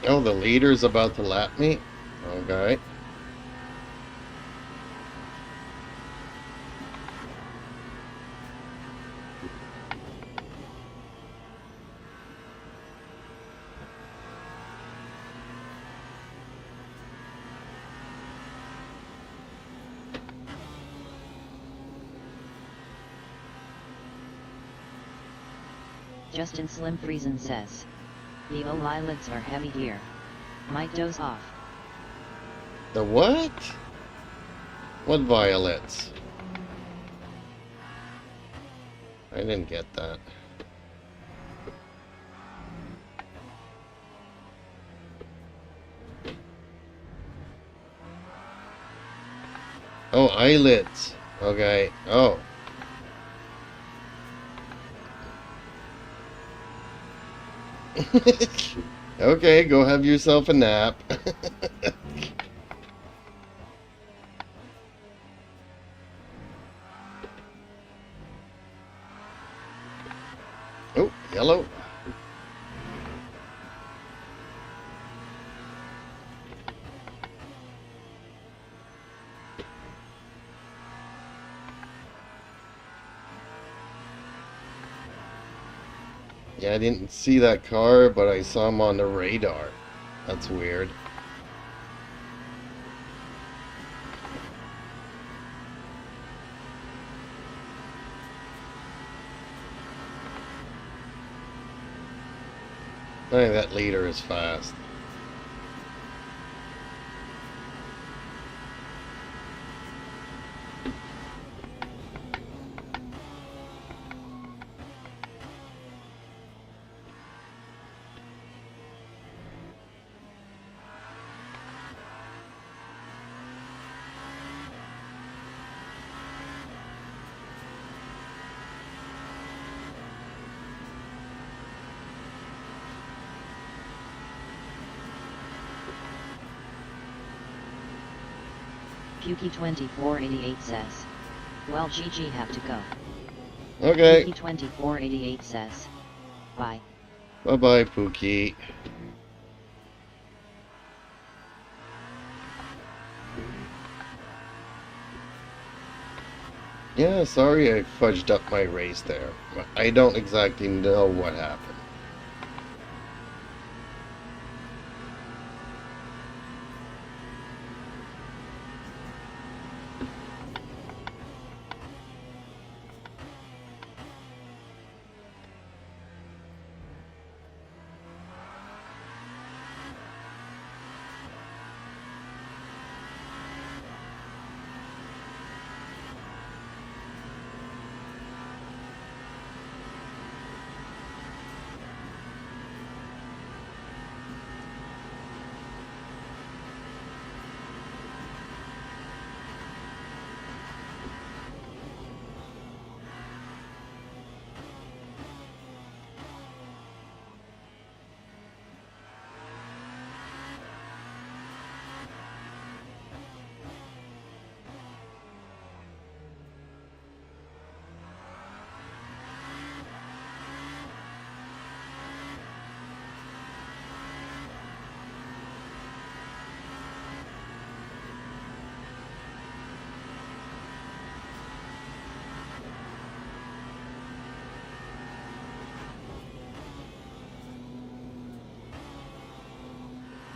Oh, the leader's about to lap me? Okay. Justin Slim Friesen says. The eyelids are heavy here. Might doze off. The what? What violets? I didn't get that. Oh, eyelids. Okay. Oh. Okay, go have yourself a nap. Oh, yellow. Yeah, I didn't see that car, but I saw him on the radar. That's weird. I think that leader is fast. Pukey2488 says. Well, GG have to go. Okay. Pukey2488 says. Bye. Bye-bye, Pookie. Yeah, sorry I fudged up my race there. I don't exactly know what happened.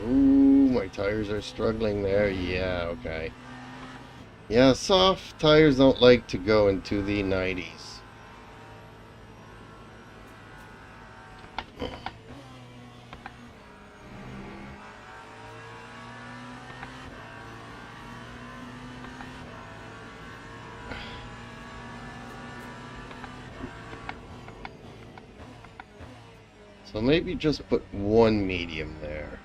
Ooh, my tires are struggling there. Yeah, okay. Yeah, soft tires don't like to go into the 90s. So maybe just put one medium there.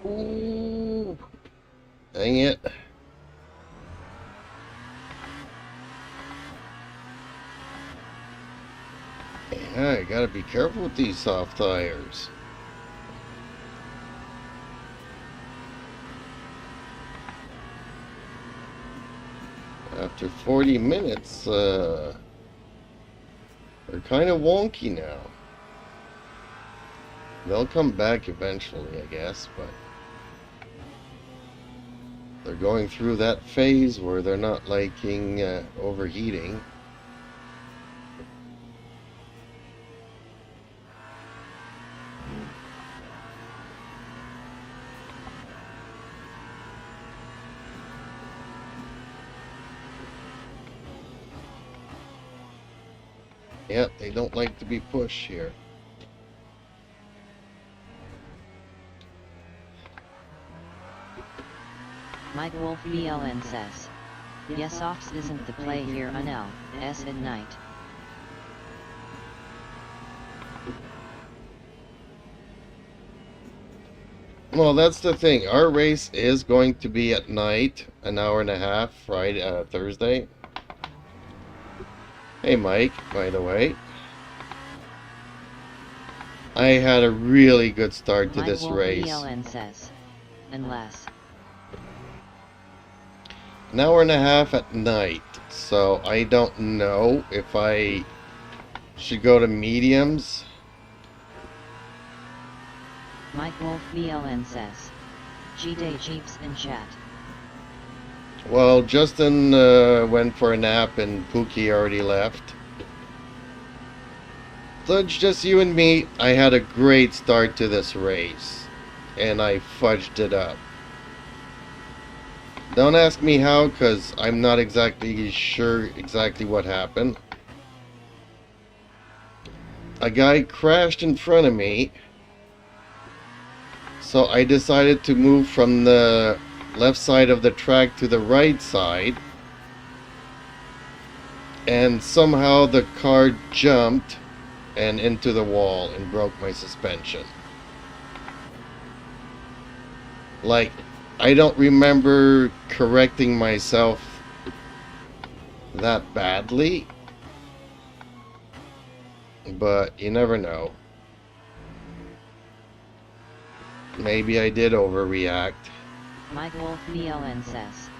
Ooh, dang it. Yeah, I gotta be careful with these soft tires. After 40 minutes, they're kind of wonky now. They'll come back eventually, I guess, but they're going through that phase where they're not liking overheating. Yeah, they don't like to be pushed here. Mike Wolf BLN says. Yes, Ox isn't the play here on LS at night. Well, that's the thing. Our race is going to be at night, an hour and a half, Friday, Thursday. Hey, Mike, by the way. I had a really good start to this race. BLN says. Unless. An hour and a half at night, so I don't know if I should go to mediums. Mike Wolf BLN says. G-Day Jeeps in chat. Well, Justin went for a nap and Pookie already left. So it's just you and me. I had a great start to this race, and I fudged it up. Don't ask me how, because I'm not exactly sure exactly what happened. A guy crashed in front of me, so I decided to move from the left side of the track to the right side, and somehow the car jumped and into the wall and broke my suspension. Like, I don't remember correcting myself that badly, but you never know. Maybe I did overreact. Mike Wolf BLN says.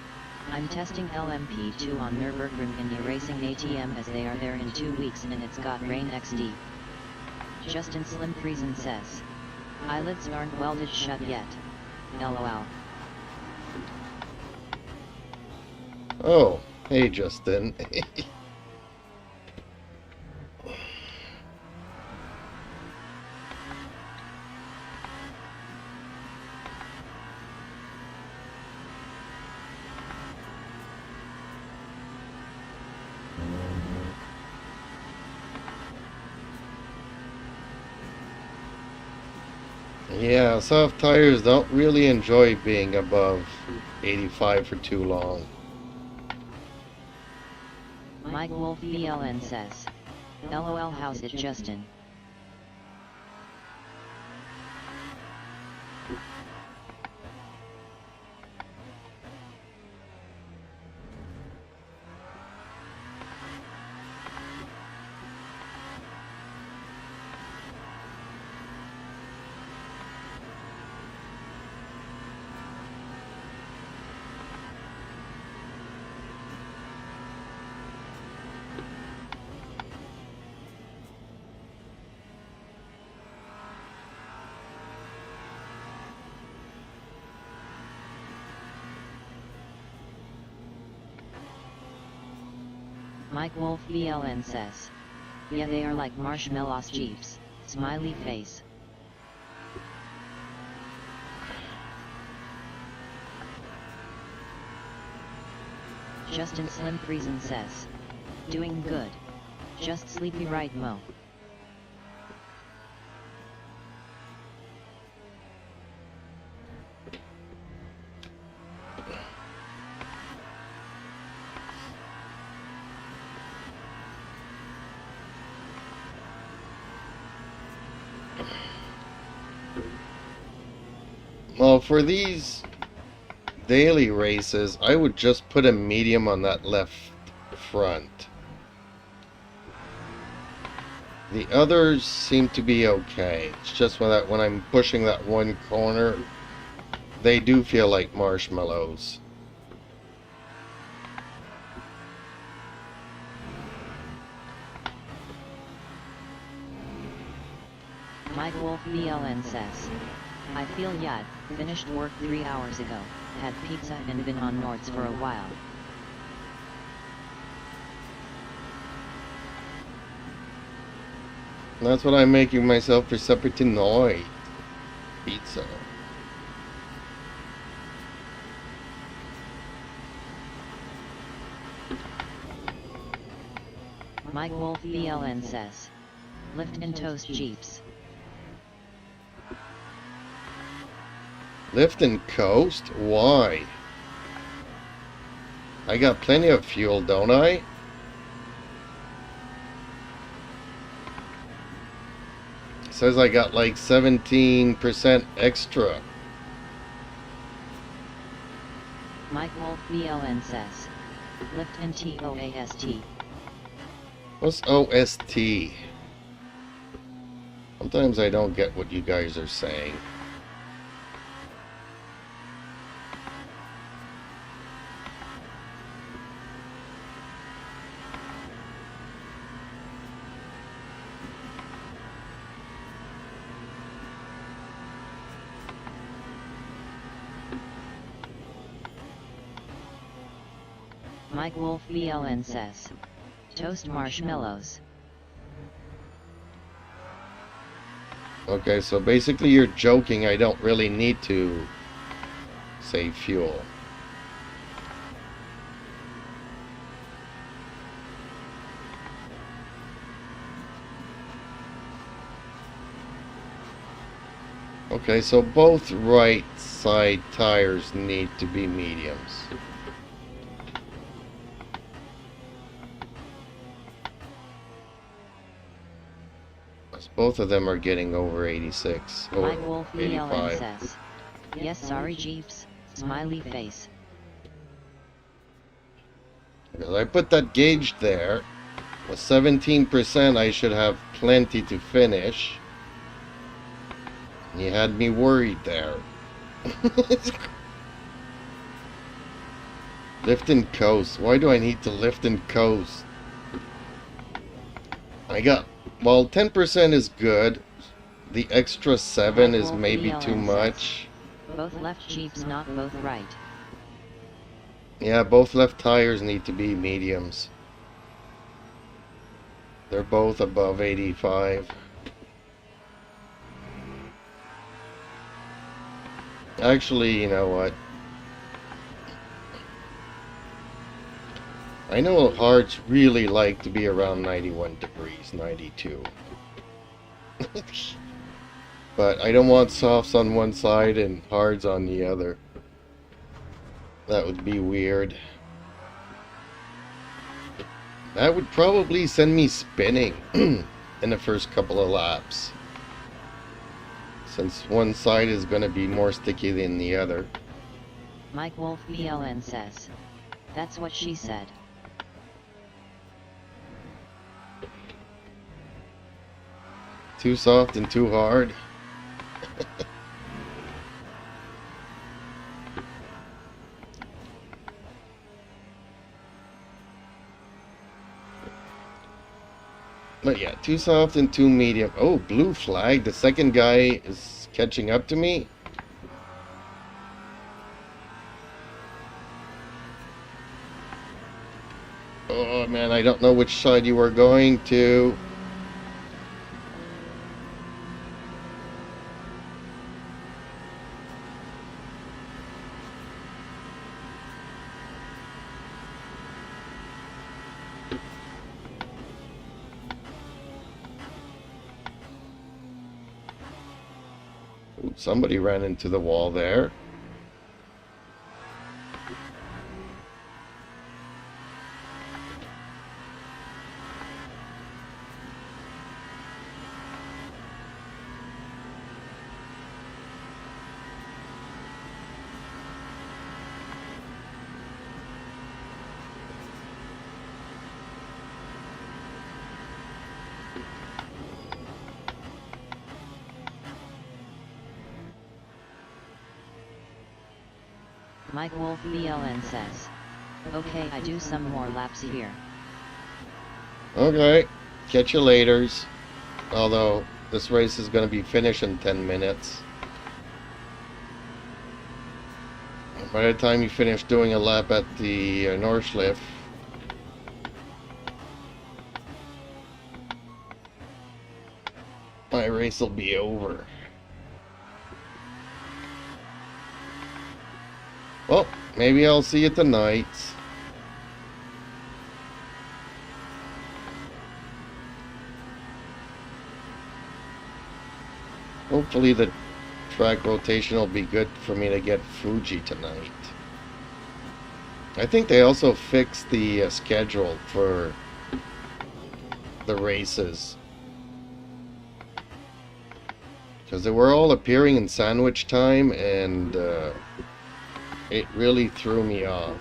I'm testing LMP2 on Nürburgring in the racing ATM as they are there in 2 weeks and it's got rain XD. Justin Slim Friesen says. Eyelids aren't welded shut yet. LOL. Oh, hey Justin. Yeah, soft tires don't really enjoy being above 85 for too long. Mike Wolf BLN says. LOL, how's it, Justin? Mike Wolf BLN says. Yeah, they are like marshmallows Jeeps, smiley face. Justin Slim Friesen says. Doing good. Just sleepy right, Mo? Well, for these daily races, I would just put a medium on that left front. The others seem to be okay. It's just when I'm pushing that one corner, they do feel like marshmallows. Mike Wolf BLN says, I feel yad, finished work 3 hours ago, had pizza and been on Nords for a while. That's what I'm making myself for supper tonight. Pizza. Mike Wolf BLN says, lift and toast Jeeps. Lift and coast? Why? I got plenty of fuel, don't I? It says I got like 17% extra. Mike Wolf BLN says, lift and TOAST. What's OST? Sometimes I don't get what you guys are saying. Mike Wolf BLN says, toast marshmallows. Okay, so basically you're joking. I don't really need to save fuel. Okay, so both right side tires need to be mediums. Both of them are getting over 86 or Mike Wolf 85. says, yes sorry Jeeps, smiley face. Because I put that gauge there. With 17%, I should have plenty to finish. You had me worried there. Lift and coast. Why do I need to lift and coast? I got... Well, 10% is good. The extra 7 is maybe too much. Both left Jeeps, not both right. Yeah, both left tires need to be mediums. They're both above 85. Actually, you know what? I know hards really like to be around 91 degrees, 92. But I don't want softs on one side and hards on the other. That would be weird. That would probably send me spinning in the first couple of laps. Since one side is going to be more sticky than the other. Mike Wolf BLN says, that's what she said. Too soft and too hard. But yeah, too soft and too medium. Oh, blue flag. The second guy is catching up to me. Oh man, I don't know which side you are going to. Ooh, somebody ran into the wall there. Mike Wolf BLN says. Okay, I do some more laps here. Okay, catch you laters. Although, this race is going to be finished in 10 minutes. By the time you finish doing a lap at the Nordschleife, my race will be over. Well, maybe I'll see you tonight. Hopefully the track rotation will be good for me to get Fuji tonight. I think they also fixed the schedule for the races, because they were all appearing in sandwich time, and it really threw me off.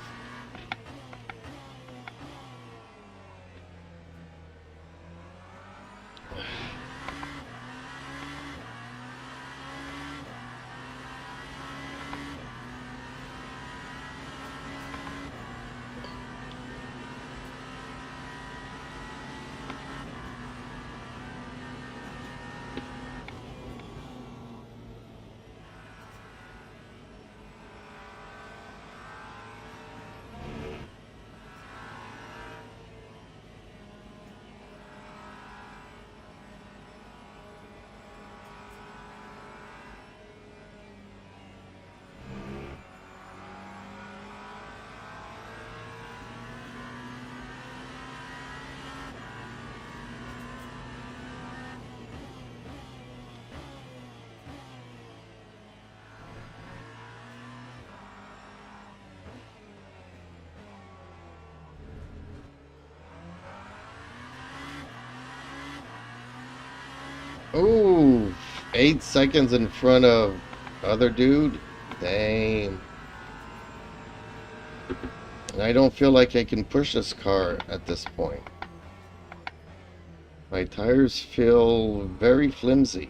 Ooh, 8 seconds in front of other dude. Dang. And I don't feel like I can push this car at this point. My tires feel very flimsy.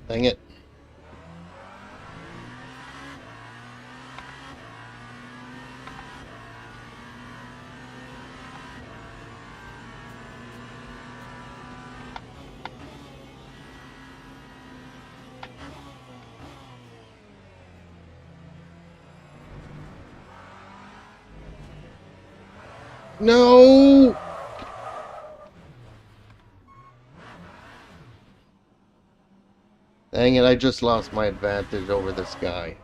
Dang it. No! Dang it, I just lost my advantage over this guy.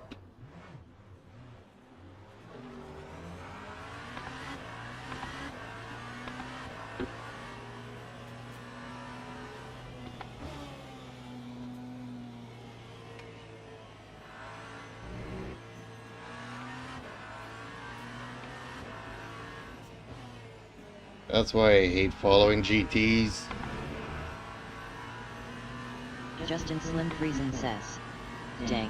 That's why I hate following GTs. Justin Slim Friesen says, dang.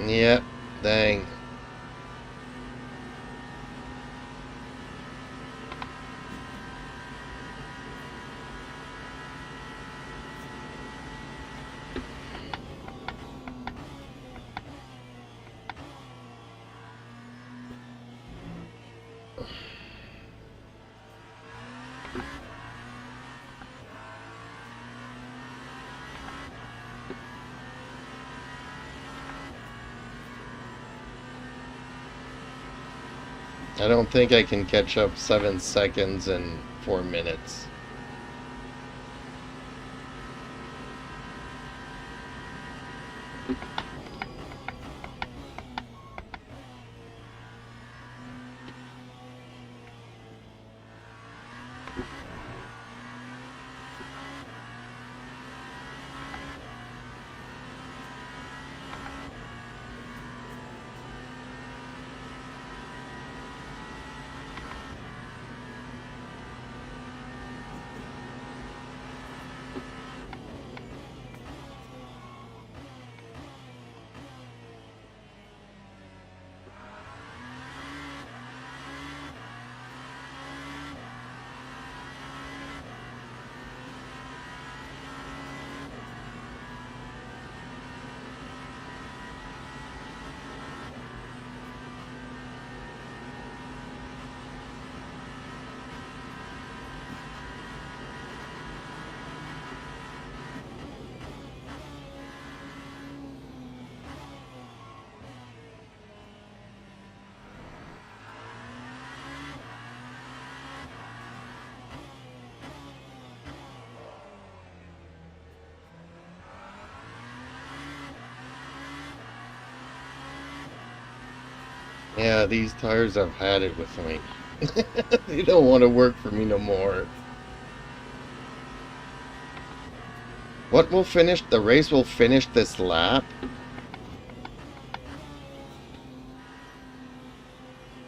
Yep, dang. I don't think I can catch up 7 seconds in 4 minutes. Yeah, these tires have had it with me. They don't want to work for me no more. What will finish? The race will finish this lap?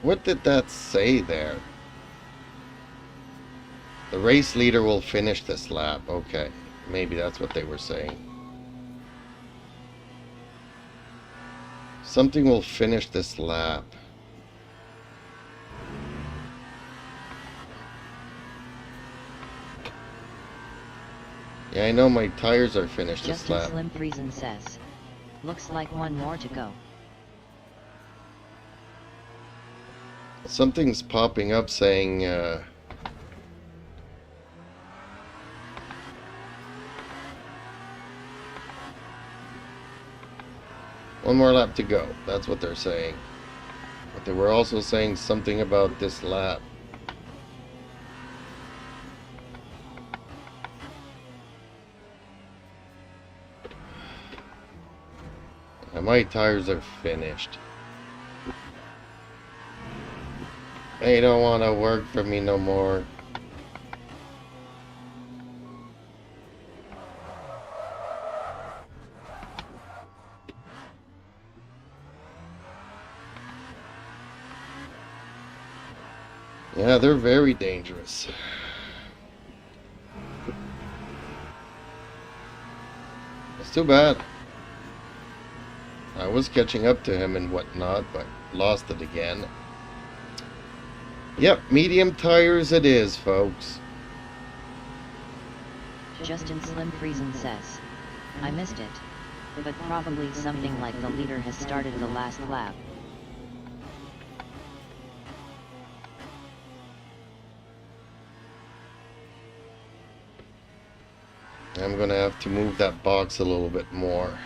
What did that say there? The race leader will finish this lap. Okay, maybe that's what they were saying. Something will finish this lap. Yeah, I know my tires are finished this Justin lap. Slim Friesen says, looks like one more to go. Something's popping up saying, one more lap to go. That's what they're saying. But they were also saying something about this lap. And my tires are finished. They don't want to work for me no more. Yeah, they're very dangerous. It's too bad. I was catching up to him and whatnot, but lost it again. Yep, medium tires it is, folks. Justin Slim Friesen says, I missed it. But probably something like the leader has started the last lap. I'm gonna have to move that box a little bit more.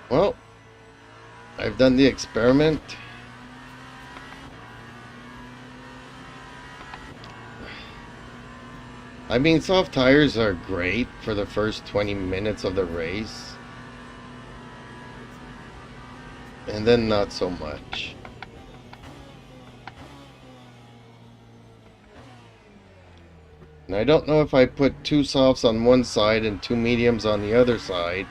Well, I've done the experiment. I mean, soft tires are great for the first 20 minutes of the race. And then not so much. And I don't know if I put 2 softs on one side and 2 mediums on the other side.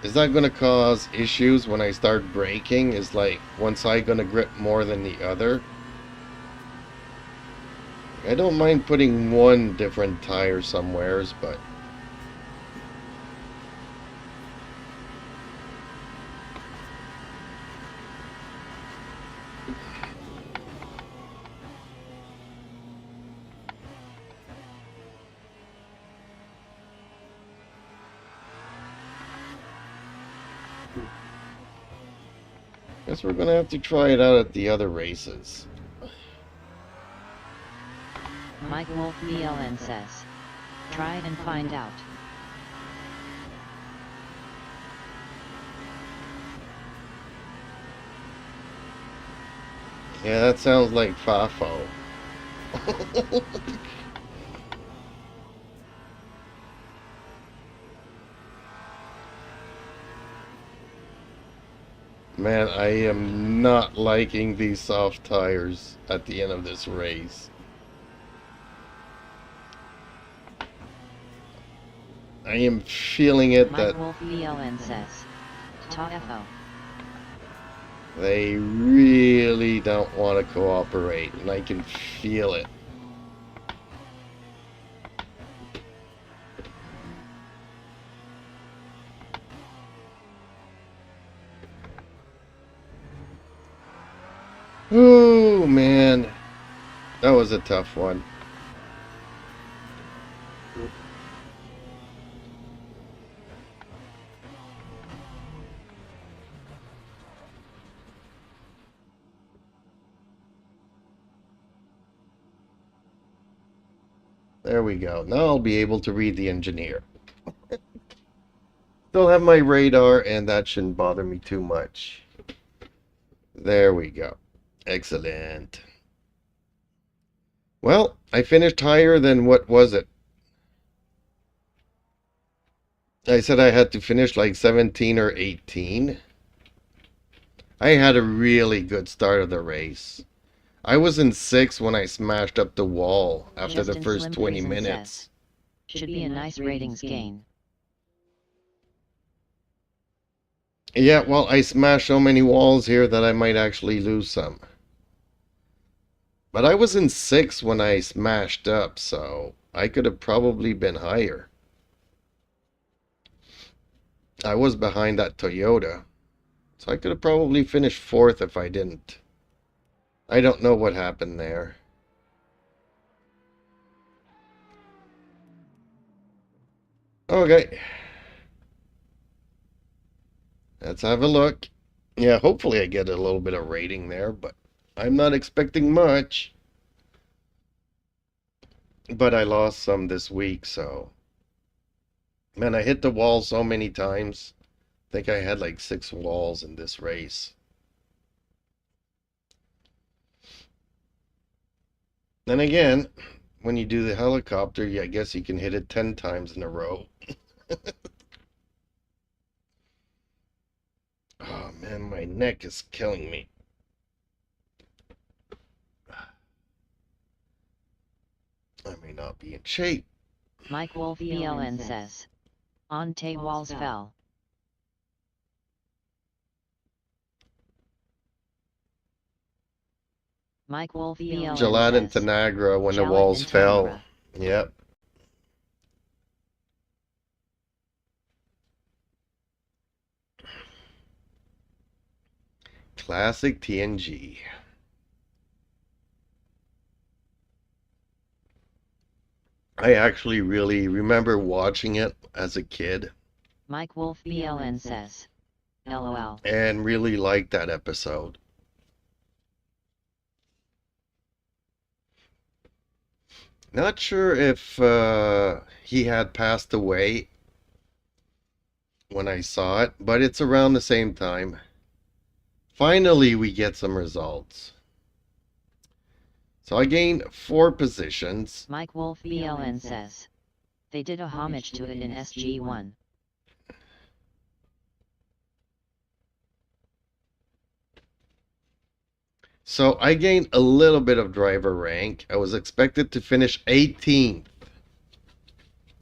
Is that going to cause issues when I start braking? Is like one side going to grip more than the other? I don't mind putting one different tire somewheres, but guess we're going to have to try it out at the other races. Mike Wolf BLN says, try and find out. Yeah, that sounds like Fafo. Man, I am not liking these soft tires at the end of this race. I am feeling it Mike that Wolf BLN says, Ta-FO. they really don't want to cooperate, and I can feel it. Oh, man. That was a tough one. There we go. Now I'll be able to read the engineer. Still have my radar, and that shouldn't bother me too much. There we go. Excellent. Well, I finished higher than what was it? I said I had to finish like 17 or 18. I had a really good start of the race. I was in 6th when I smashed up the wall after the Justin first Slim 20 Friesen minutes. says, should be a nice ratings gain. Yeah, well, I smashed so many walls here that I might actually lose some. But I was in 6th when I smashed up, so I could have probably been higher. I was behind that Toyota, so I could have probably finished 4th if I didn't. I don't know what happened there. Okay. Let's have a look. Yeah, hopefully I get a little bit of rating there, but I'm not expecting much. But I lost some this week, so... Man, I hit the wall so many times. I think I had like 6 walls in this race. Then again, when you do the helicopter, I guess you can hit it 10 times in a row. Oh man, my neck is killing me. I may not be in shape. Mike Wolf BLN says, Ante walls fell. Mike Wolf BLN Gillette and says, Tanagra when the Jalad walls and fell. Tanagra. Yep. Classic TNG. I actually really remember watching it as a kid Mike Wolf BLN says, LOL. and really liked that episode. Not sure if he had passed away when I saw it, but it's around the same time. Finally, we get some results. So I gained 4 positions. Mike Wolf BLN says, they did a homage to it in SG1. So I gained a little bit of driver rank. I was expected to finish 18th.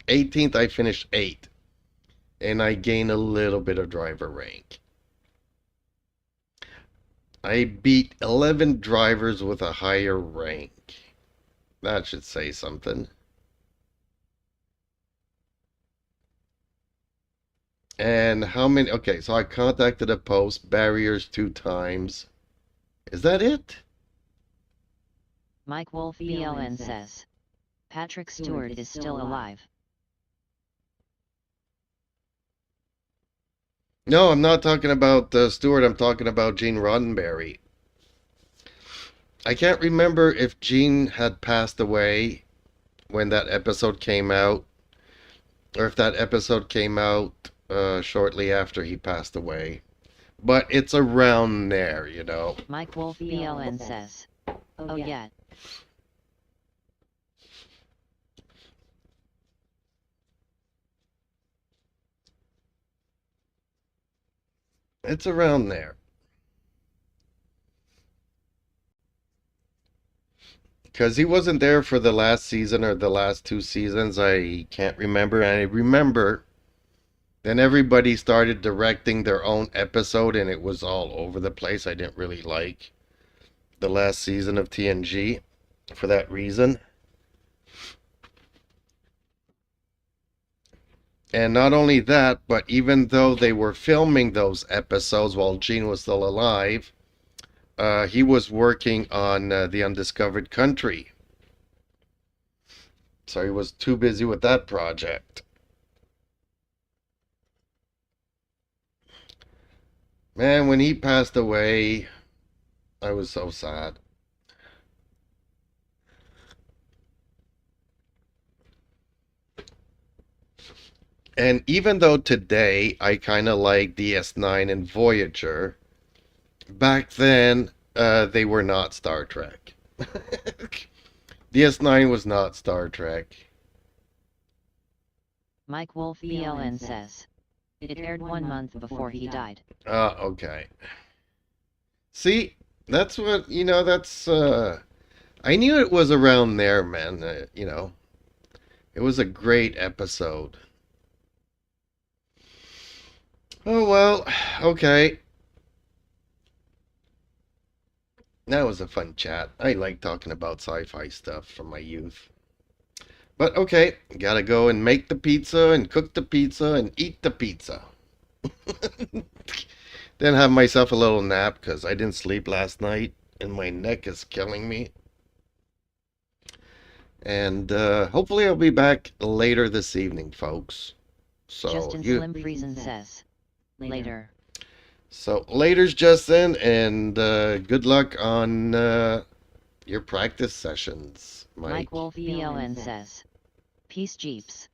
18th, I finished 8th. And I gained a little bit of driver rank. I beat 11 drivers with a higher rank. That should say something. And how many? Okay, so I contacted a post, barriers 2 times. Is that it? Mike Wolf BLN says, Patrick Stewart is still alive. No, I'm not talking about Stewart. I'm talking about Gene Roddenberry. I can't remember if Gene had passed away when that episode came out, or if that episode came out shortly after he passed away. But it's around there, you know. Mike Wolf BLN says, oh yeah. It's around there. Because he wasn't there for the last season or the last 2 seasons. I can't remember. And I remember then everybody started directing their own episode and it was all over the place. I didn't really like the last season of TNG for that reason. And not only that, but even though they were filming those episodes while Gene was still alive, he was working on The Undiscovered Country. So he was too busy with that project. Man, when he passed away, I was so sad. And even though today I kind of like DS9 and Voyager, back then they were not Star Trek. DS9 was not Star Trek. Mike Wolf BLN says, it aired 1 month before he died. Okay. See, that's what, you know, that's, I knew it was around there, man, you know. It was a great episode. Oh, well, okay. That was a fun chat. I like talking about sci-fi stuff from my youth. But okay, gotta go and make the pizza and cook the pizza and eat the pizza. Then have myself a little nap because I didn't sleep last night and my neck is killing me. And hopefully I'll be back later this evening, folks. So Justin Slim Friesen says, later. So later's Justin, and good luck on your practice sessions, Mike. Mike Wolf BLN says, peace Jeeps.